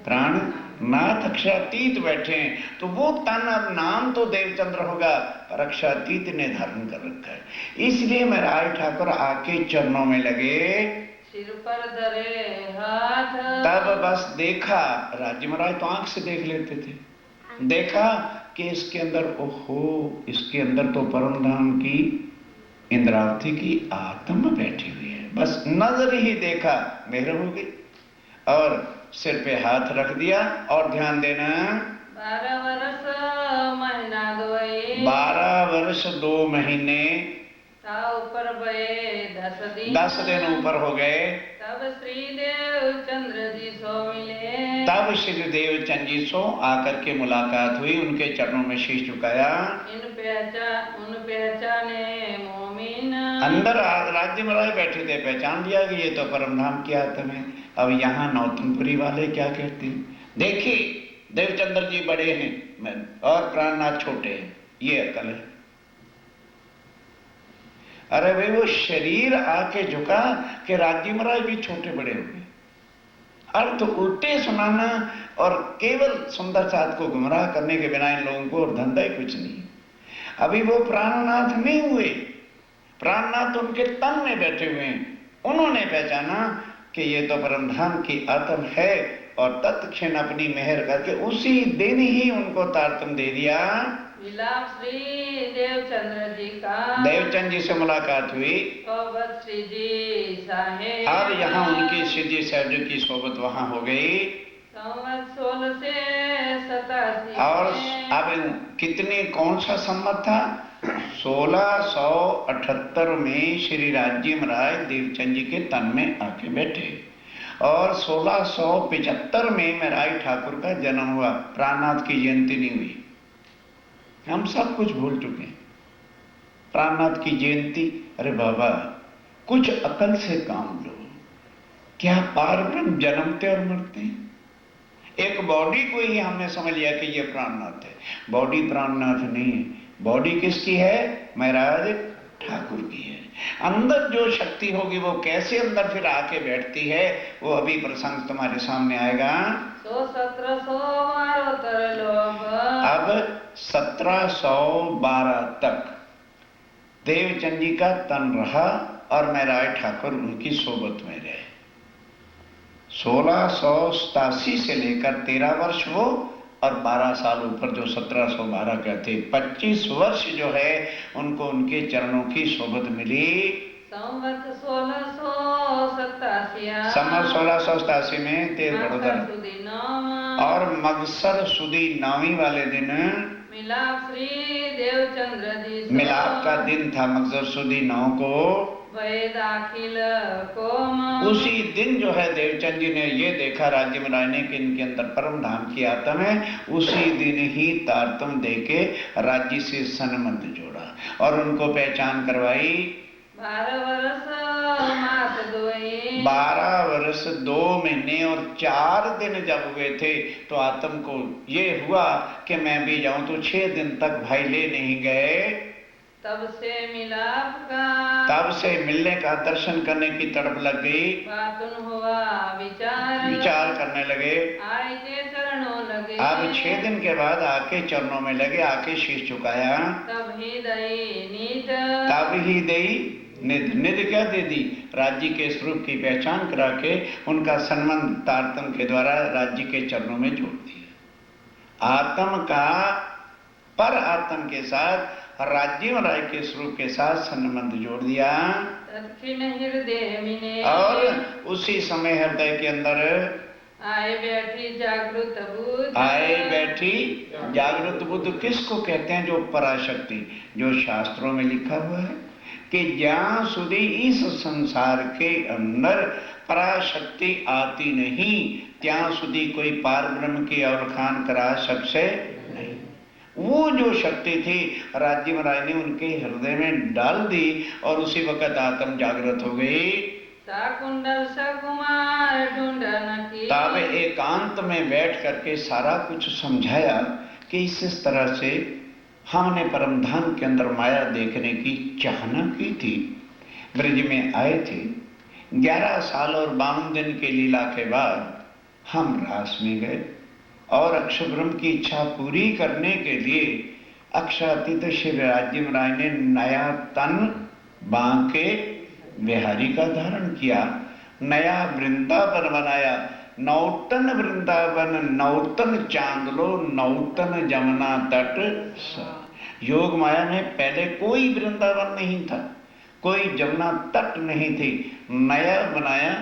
प्राणनाथ, अक्षरातीत बैठे हैं। तो वो तन, अब नाम तो देवचंद्र होगा, पर अक्षरातीत ने धारण कर रखा है। इसलिए महराज ठाकुर आके चरणों में लगे, सिर पर धरे हाथ। तब बस देखा। राज्य महाराज तो आंख से देख लेते थे, देखा कि इसके अंदर, ओहो, इसके अंदर तो परम धाम की इंद्रावती की आत्मा बैठी हुई है। बस नजर ही देखा, मेहर हो गई और सिर पे हाथ रख दिया। और ध्यान देना, 12 वर्ष महीना 12 वर्ष 2 महीने था ऊपर भये 10 दिन ऊपर हो गए। तब श्री देव चंद्र जी सो मिले। तब श्री देव चंद्र जी सो आकर के मुलाकात हुई, उनके चरणों में शीश झुकाया। उन पहचाने मोमिन। अंदर राज्य में बैठे थे, पहचान लिया कि ये तो परम धाम की आत्मा है। अब यहाँ नौतनपुरी वाले क्या कहते हैं, देखिए देवचंद्र जी बड़े हैं और प्राणनाथ छोटे हैं, ये अकल है। अरे भाई, वो शरीर आके झुका कि राज्य महाराज भी छोटे बड़े हो गए। अर्थ उल्टे सुनाना और केवल सुंदर साथ को गुमराह करने के बिना इन लोगों को और धंधा ही कुछ नहीं। अभी वो प्राणनाथ नहीं हुए, प्राणनाथ उनके तन में बैठे हुए हैं। उन्होंने पहचाना कि ये तो परमधाम की आत्मा है और तत्क्षण अपनी मेहर करके उसी दिन ही उनको तारतम दे दिया। मिलाप श्री देवचंद्र जी का, देवचंद्र जी से मुलाकात हुई। सोबत श्री जी साहेब, और यहाँ उनकी श्री जी साहब जी की सोबत वहां हो गई। संवत 1687। और अब कितने, कौन सा संवत था? 1678 में श्री राज्य महाराज देवचंद जी के तन में आके बैठे और 1675 में महराज ठाकुर का जन्म हुआ। प्राणनाथ की जयंती नहीं हुई, हम सब कुछ भूल चुके हैं। प्राणनाथ की जयंती, अरे बाबा कुछ अकल से काम लो। क्या पार ब्रह्म जन्मते और मरते हैं? एक बॉडी को ही हमने समझ लिया कि ये प्राणनाथ है, बॉडी प्राणनाथ नहीं है। बॉडी किसकी है? महाराज ठाकुर की है। अंदर जो शक्ति होगी वो कैसे अंदर फिर आके बैठती है, वो अभी प्रसंग तुम्हारे सामने आएगा। 1712 लोग। अब 1712 तक देवचंद जी का तन रहा और महाराज ठाकुर उनकी सोबत में रहे। 1687 से लेकर 13 वर्ष वो और 12 साल ऊपर जो 1712 का थे, 25 वर्ष जो है उनको उनके चरणों की सोबत मिली। संवत 1687। संवत 1687 में तेर बड़ोदर और मगसर सुदी 9वीं वाले दिन मिलाप श्री देवचंद्र जी, मिलाप का दिन था। मगसर सुदी 9 को दाखिल कोम, उसी दिन जो है देवचंद जी ने ये देखा राज्य महाराज ने कि इनके अंदर परम धाम की आत्मा है। उसी दिन ही तारतम देके राज्य से संबंध जोड़ा और उनको पहचान करवाई। 12 वर्ष मास 2, 12 वर्ष 2 महीने और 4 दिन जब हुए थे तो आत्म को ये हुआ कि मैं भी जाऊं, तो 6 दिन तक भाई ले नहीं गए। तब से मिलाप का, तब से मिलने का, दर्शन करने की तड़प लग गई। बातुन हुआ विचार, विचार करने लगे। आए के चरणों लगे। अब 6 दिन के बाद आके चरणों में लगे, आके शीश झुकाया। तब ही दई नीत, तब ही दई निध। निध क्या दे दी? राज्य के स्वरूप की पहचान करा के उनका संबंध तारतम के द्वारा राज्य के चरणों में जोड़ दिया। आत्म का पर आत्म के साथ, राज्य महाराज के स्वरूप के साथ संबंध जोड़ दिया। हृदय मिने, और उसी समय हृदय के अंदर आए बैठी जागृत बुद्ध। आए बैठी जागृत बुद्ध किसको कहते हैं? जो पराशक्ति, जो शास्त्रों में लिखा हुआ है कि ज्ञान सुधी इस संसार के अंदर पराशक्ति आती नहीं, त्यां सुधी कोई पार ब्रह्म की अवखान करा सकसे नहीं। वो जो शक्ति थी राज्य महाराज ने उनके हृदय में डाल दी और उसी वक्त आत्म जागृत हो गई। साकुंडल सकुमार ढूंढन की, तब एकांत में बैठ करके सारा कुछ समझाया कि इस तरह से हमने परमधाम के अंदर माया देखने की चाहना की थी। ब्रज में आए थे, 11 साल और 52 दिन के लीला के बाद हम रास में गए और अक्षर ब्रह्म की इच्छा पूरी करने के लिए अक्षरातीत श्री राज्य महाराज ने नया तन बांके बिहारी का धारण किया, नया वृंदावन बनाया। नौतन वृंदावन नौतन चांदलो नौतन जमुना तट सा। योग माया में पहले कोई वृंदावन नहीं था, कोई जमुना तट नहीं थी, नया बनाया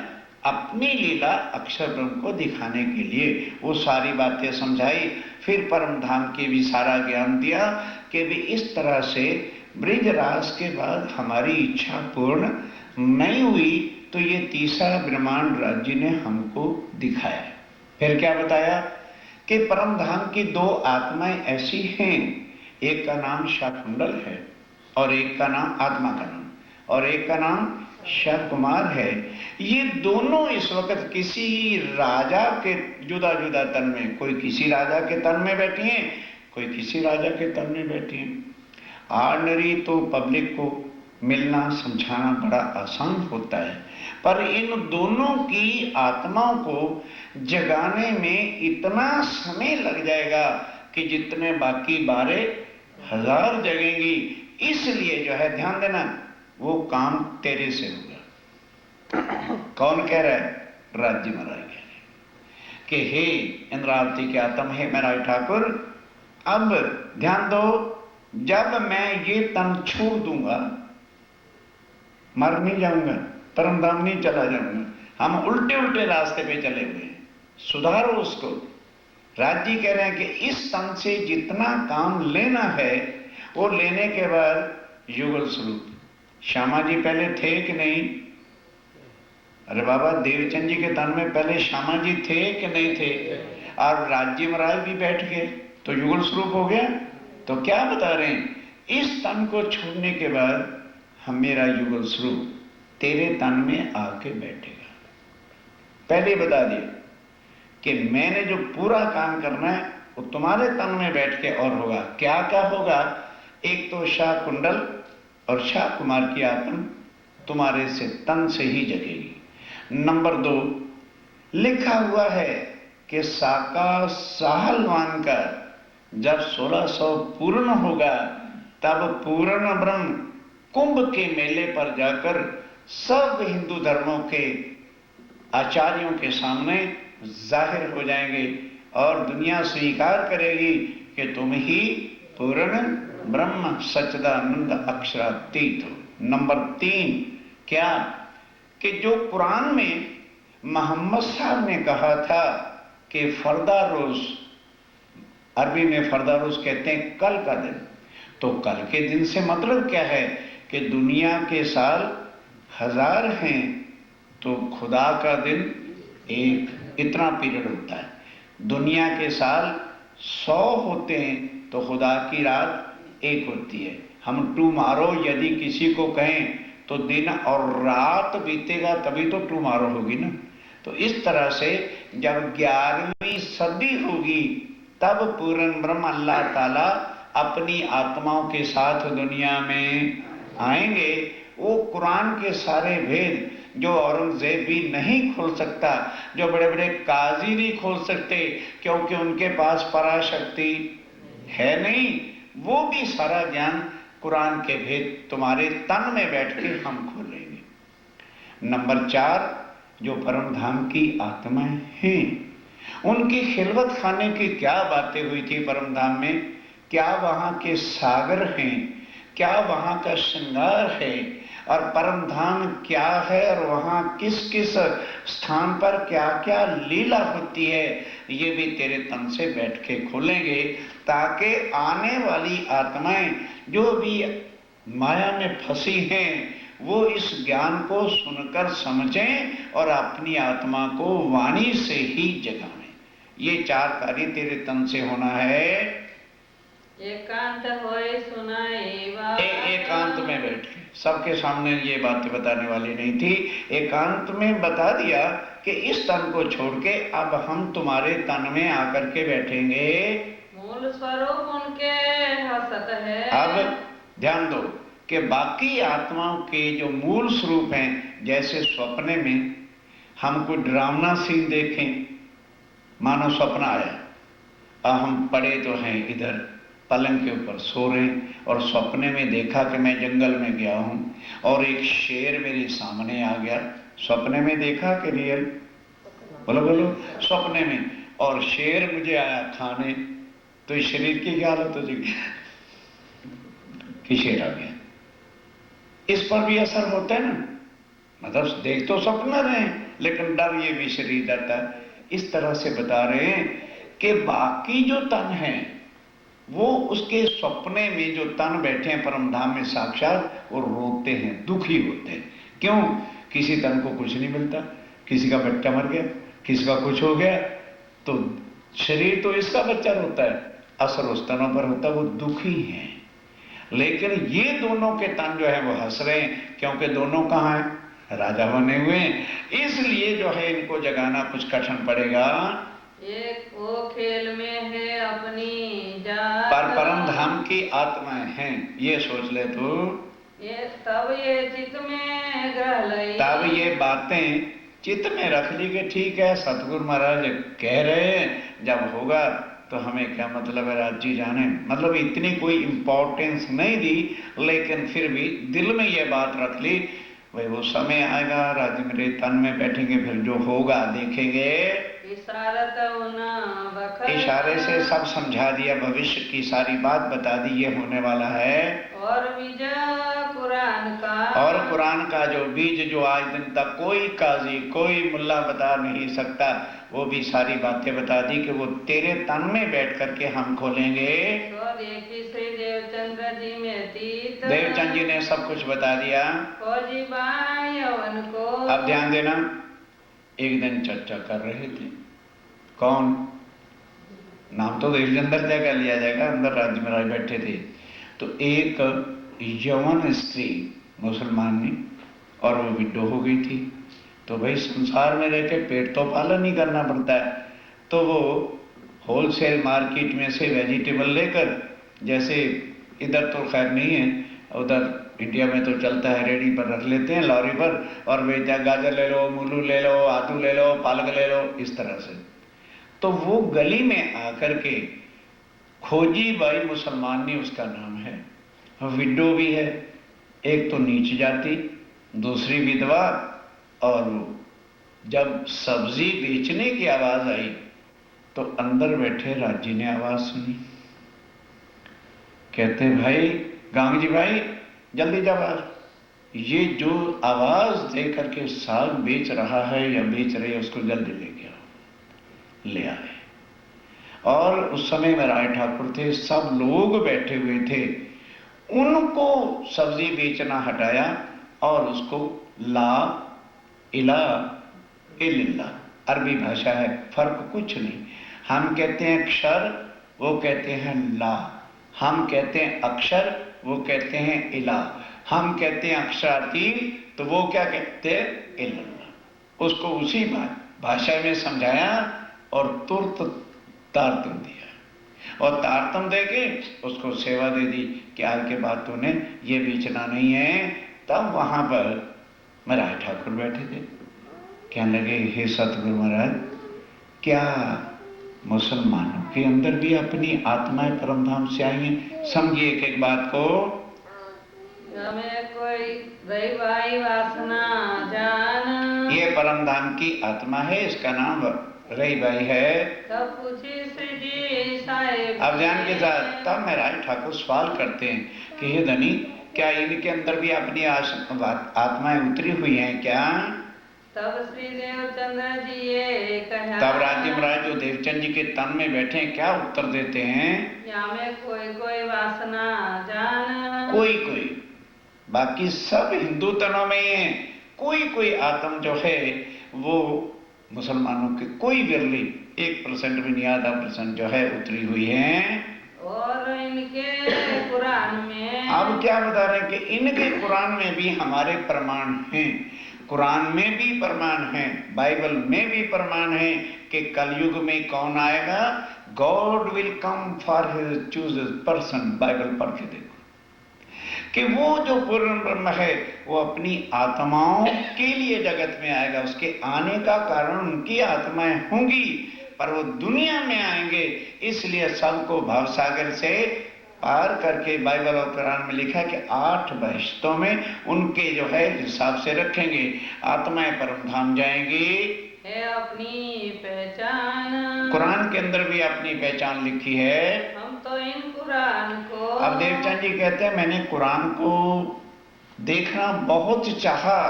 अपनी लीला अक्षर ब्रह्म को दिखाने के लिए वो सारी बातें समझाई। फिर परम धाम के भी सारा ज्ञान दिया कि भी इस तरह से ब्रिज रास के बाद हमारी इच्छा पूर्ण नहीं हुई तो ये तीसरा ब्रह्मांड राज्य ने हमको दिखाया। फिर क्या बताया कि परम धाम की दो आत्माएं ऐसी हैं, एक का नाम शाकुंडल है और एक का नाम आत्मा का नाम और एक का नाम शाकुमार है। ये दोनों इस वक्त किसी राजा के जुदा जुदा तन में, कोई किसी राजा के तन में बैठी हैं, कोई किसी राजा के तन में बैठी हैं। ऑर्डिनरी तो पब्लिक को मिलना समझाना बड़ा आसान होता है, पर इन दोनों की आत्माओं को जगाने में इतना समय लग जाएगा कि जितने बाकी 12,000 जगेंगी। इसलिए जो है ध्यान देना, वो काम तेरे से होगा। कौन कह रहा है? राज्य महाराज कह रहे हैं कि हे इंद्रावती के आत्म, हे मेरा ठाकुर, अब ध्यान दो, जब मैं ये तन छोड़ दूंगा, मर नहीं जाऊंगा, परम धाम नहीं चला जाऊंगा, हम उल्टे उल्टे रास्ते पे चले हुए हैं, सुधारो उसको। राज्य कह रहे हैं कि इस तन से जितना काम लेना है वो लेने के बाद युगल स्वरूप। श्यामा जी पहले थे कि नहीं? अरे बाबा, देवचंद जी के तन में पहले श्यामा जी थे कि नहीं थे? और राज्य महाराज भी बैठ गए तो युगल स्वरूप हो गया। तो क्या बता रहे हैं? इस तन को छोड़ने के बाद हम मेरा युगल स्वरूप तेरे तन में आके बैठेगा। पहले बता दिए कि मैंने जो पूरा काम करना है वो तुम्हारे तन में बैठ के और होगा। क्या क्या होगा? एक तो शाह कुंडल और शाह कुमार की आत्मा तुम्हारे से तन से ही जगेगी। नंबर 2, लिखा हुआ है कि साका साहलवान का जब 1600 पूर्ण होगा तब पूर्ण ब्रह्म कुंभ के मेले पर जाकर सब हिंदू धर्मों के आचार्यों के सामने जाहिर हो जाएंगे और दुनिया स्वीकार करेगी कि तुम ही पूर्ण ब्रह्म सच्चिदानंद अक्षरातीत हो। नंबर 3, क्या कि जो कुरान में मोहम्मद साहब ने कहा था कि फरदा रोज, अरबी में फरदा रोज कहते हैं कल का दिन, तो कल के दिन से मतलब क्या है कि दुनिया के साल 1000 हैं तो खुदा का दिन एक, इतना पीरियड होता है। दुनिया के साल 100 होते हैं तो खुदा की रात एक होती है। हम टुमारो यदि किसी को कहें तो दिन और रात बीतेगा तभी तो टुमारो होगी ना। तो इस तरह से जब 11वीं सदी होगी तब पूर्ण ब्रह्म अल्लाह ताला अपनी आत्माओं के साथ दुनिया में आएंगे। वो कुरान के सारे भेद जो औरंगजेब भी नहीं खोल सकता, जो बड़े बड़े काजी नहीं खोल सकते क्योंकि उनके पास पराशक्ति है नहीं, वो भी सारा ज्ञान कुरान के भेद तुम्हारे तन में बैठ के हम खोलेंगे। नंबर 4, जो परम धाम की आत्माएं हैं उनकी खिलवत खाने की क्या बातें हुई थी परम धाम में, क्या वहां के सागर हैं, क्या वहां का श्रृंगार है और परम धाम क्या है और वहां किस किस स्थान पर क्या क्या लीला होती है, ये भी तेरे तन से बैठ के खोलेंगे ताकि आने वाली आत्माएं जो भी माया में फंसी हैं वो इस ज्ञान को सुनकर समझें और अपनी आत्मा को वाणी से ही जगाएं। ये 4 कार्य तेरे तन से होना है। एकांत होए सुनाए बात। एकांत में बैठ के, सबके सामने ये बातें बताने वाली नहीं थी, एकांत में बता दिया कि इस तन को छोड़ के अब हम तुम्हारे तन में आकर के बैठेंगे। मूल स्वरूप उनके हसत है। अब ध्यान दो कि बाकी आत्माओं के जो मूल स्वरूप हैं, जैसे स्वप्ने में हम कोई डरावना सीन देखें, मानो स्वप्न आया और हम पड़े तो हैं इधर पलंग के ऊपर सो रहे हैं और सपने में देखा कि मैं जंगल में गया हूं और एक शेर मेरे सामने आ गया। सपने में देखा कि रियल? बोलो बोलो, सपने में। और शेर मुझे आया खाने, तो इस शरीर की क्या हालत हो जाएगी कि शेर आ गया। इस पर भी असर होता है ना, मतलब देख तो सपना रहे हैं लेकिन डर ये भी शरीर जाता है। इस तरह से बता रहे हैं कि बाकी जो तन है वो उसके सपने में जो तन बैठे हैं परम धाम में साक्षात, वो रोते हैं, दुखी होते हैं। क्यों? किसी तन को कुछ नहीं मिलता, किसी का बच्चा मर गया, किसी का कुछ हो गया, तो शरीर तो इसका बच्चा रोता है, असर उस तनों पर होता है, वो दुखी हैं। लेकिन ये दोनों के तन जो है वो हंस रहे हैं, क्योंकि दोनों कहां हैं? राजा बने हुए हैं। इसलिए जो है इनको जगाना कुछ कठिन पड़ेगा। एक वो खेल में है अपनी जात, पर परम धाम की आत्माएं हैं, ये सोच ले तू। ये तब ये चित्त में ग्रह लई, तब ये बातें चित्त में रख ली कि ठीक है, सतगुरु महाराज कह रहे हैं, जब होगा तो हमें क्या मतलब है, राज जी जाने। मतलब इतनी कोई इंपॉर्टेंस नहीं दी, लेकिन फिर भी दिल में ये बात रख ली, भाई वो समय आएगा, राज मेरे तन में बैठेंगे, फिर जो होगा देखेंगे। इशारे से सब समझा दिया, भविष्य की सारी बात बता दी, ये होने वाला है। और बीज कुरान का, और कुरान का जो बीज जो आज दिन तक कोई काजी कोई मुल्ला बता नहीं सकता, वो भी सारी बातें बता दी कि वो तेरे तन में बैठ करके हम खोलेंगे। तो देखी श्री देवचंद्र जी में तीत, देवचंद जी ने सब कुछ बता दिया। फौजी बायवन को, अब ध्यान देना, एक दिन चर्चा कर रहे थे, कौन? नाम तो देवचंद्र तय कर लिया जाएगा, अंदर राज्य महाराज बैठे थे। तो एक यवन स्त्री मुसलमान ने, और वो विडो हो गई थी। तो भाई संसार में रह के पेट तो पालन ही करना पड़ता है, तो वो होलसेल मार्केट में से वेजिटेबल लेकर, जैसे इधर तो खैर नहीं है, उधर इंडिया में तो चलता है, रेडी पर रख लेते हैं लॉरी पर, और वे गाजर ले लो, मूलू ले लो, आलू ले लो, पालक ले लो, इस तरह से। तो वो गली में आकर के, खोजी बाई मुसलमानी उसका नाम है, विडो भी है, एक तो नीच जाति, दूसरी विधवा। और जब सब्जी बेचने की आवाज आई तो अंदर बैठे राजी ने आवाज सुनी, कहते भाई गांव जी भाई जल्दी जा बाहर, ये जो आवाज दे करके साग बेच रहा है या बेच रही है उसको जल्दी ले गया। ले आए, और उस समय में राय ठाकुर थे, सब लोग बैठे हुए थे, उनको सब्जी बेचना हटाया और उसको ला इला इल्ला, अरबी भाषा है, फर्क कुछ नहीं। हम कहते हैं अक्षर, वो कहते हैं ला, हम कहते हैं अक्षर, वो कहते हैं इला, हम कहते हैं अक्षराती, तो वो क्या कहते हैं इल्ला। उसको उसी भाषा में समझाया और तुरंत तारतम दिया, और तारतम देके उसको सेवा दे दी कि आज के बाद तूने ये बेचना नहीं है। तब वहां पर महाराज ठाकुर बैठे थे, कहने लगे हे सतगुरु महाराज, क्या मुसलमानों के अंदर भी अपनी आत्माएं परम धाम से आई हैं? समझिए एक एक बात को। हमें कोई रही भाई वासना जान, ये परम धाम की आत्मा है, इसका नाम रही भाई है। तब पूछी श्री जी साहेब, अब ध्यान के साथ तब महाराज ठाकुर सवाल करते हैं कि हे धनी, क्या इनके अंदर भी अपनी आत्माएं उतरी हुई हैं क्या? तब श्री देवचंद्र जी ये कहा, तब राज्य महाराज जो देवचंद जी के तन में बैठे हैं क्या उत्तर देते हैं? या में कोई कोई वासना जान, कोई कोई, बाकी सब हिंदू तनों में ही है, कोई कोई आत्म जो है वो मुसलमानों के कोई विरली 1% भी नहीं, आधा % जो है उतरी हुई है। और इनके कुरान में, अब क्या बता रहे हैं कि इनके कुरान में भी हमारे प्रमाण हैं, कुरान में भी प्रमाण है, बाइबल में भी प्रमाण है कि कलयुग में कौन आएगा, God will come for his chosen person. Bible पढ़ के देखो कि वो जो पूर्ण ब्रह्म है वो अपनी आत्माओं के लिए जगत में आएगा, उसके आने का कारण उनकी आत्माएं होंगी, पर वो दुनिया में आएंगे। इसलिए सबको भवसागर से पार करके, बाइबल और कुरान में लिखा है कि 8 बहिश्तों में उनके जो है हिसाब से रखेंगे, आत्माएं परम धाम जाएंगी। है अपनी पहचान। कुरान के अंदर भी अपनी पहचान लिखी है। हम तो इन कुरान को, अब देवचंद जी कहते हैं मैंने कुरान को देखना बहुत चाहा,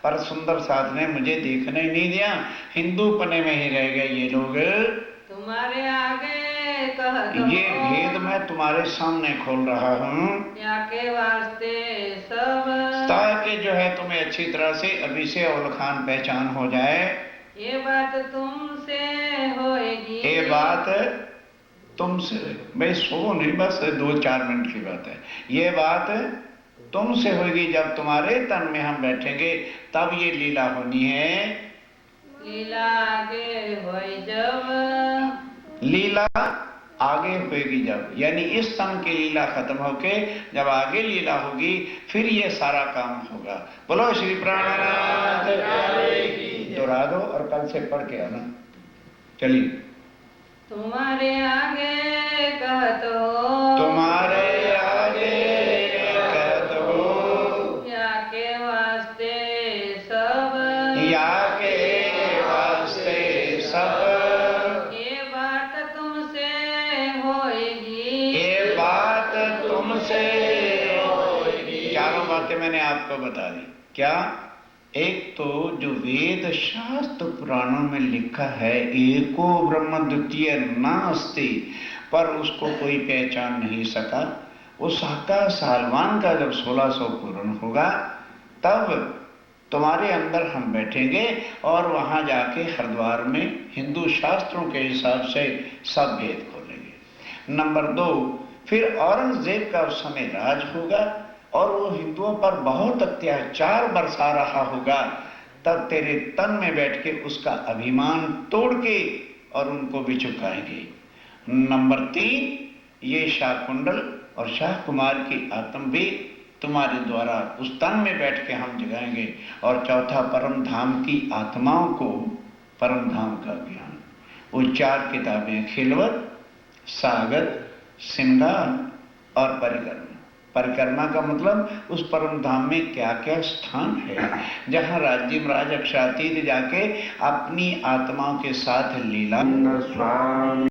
पर सुंदर साथ ने मुझे देखने ही नहीं दिया, हिंदू पने में ही रह गए ये लोग। तुम्हारे आगे कह दो, ये भेद मैं तुम्हारे सामने खोल रहा हूँ, या के वास्ते सब, ताकि जो है तुम्हें अच्छी तरह से अभी से औल खान पहचान हो जाए। ये बात तुमसे होएगी, ये बात तुमसे, भाई सो नहीं, बस 2-4 मिनट की बात है। ये बात तुमसे होगी जब तुम्हारे तन में हम बैठेंगे, तब ये लीला होनी है। लीला आगे होई जब, लीला आगे होगी जब, यानी इस तन की लीला खत्म होके जब आगे लीला होगी, फिर ये सारा काम होगा। बोलो श्री प्राणनाथ दोहरा दो और कल से पढ़ के आना। चलिए। तुम्हारे आगे कहत हो, तुम्हारे आगे कहत हो, या के वास्ते सब, या के वास्ते सब, ये बात तुमसे होएगी, ये बात तुमसे होगी। चारों बातें मैंने आपको बता दी। क्या? एक तो जो वेद शास्त्र पुराणों में लिखा है, एको ब्रह्म द्वितीय नास्ति, पर उसको कोई पहचान नहीं सका। उस का सालवान का जब 1600 पूर्ण होगा, तब तुम्हारे अंदर हम बैठेंगे और वहां जाके हरिद्वार में हिंदू शास्त्रों के हिसाब से सब भेद खोलेंगे। नंबर 2, फिर औरंगजेब का उस समय राज होगा और वो हिंदुओं पर बहुत अत्याचार बरसा रहा होगा, तब तेरे तन में बैठ के उसका अभिमान तोड़ के और उनको भी चुकाएंगे। नंबर 3, ये शाकुंडल और शाह कुमार की आत्म भी तुम्हारे द्वारा उस तन में बैठ के हम जगाएंगे। और चौथा, परम धाम की आत्माओं को परम धाम का ज्ञान। वो 4 किताबें, खिलवत, सागत, श्रृंगार और परिक्रमा। परिक्रमा का मतलब उस परम धाम में क्या क्या स्थान है, जहाँ राज्य महाराज अक्षातीत जाके अपनी आत्माओं के साथ लीला। स्वामी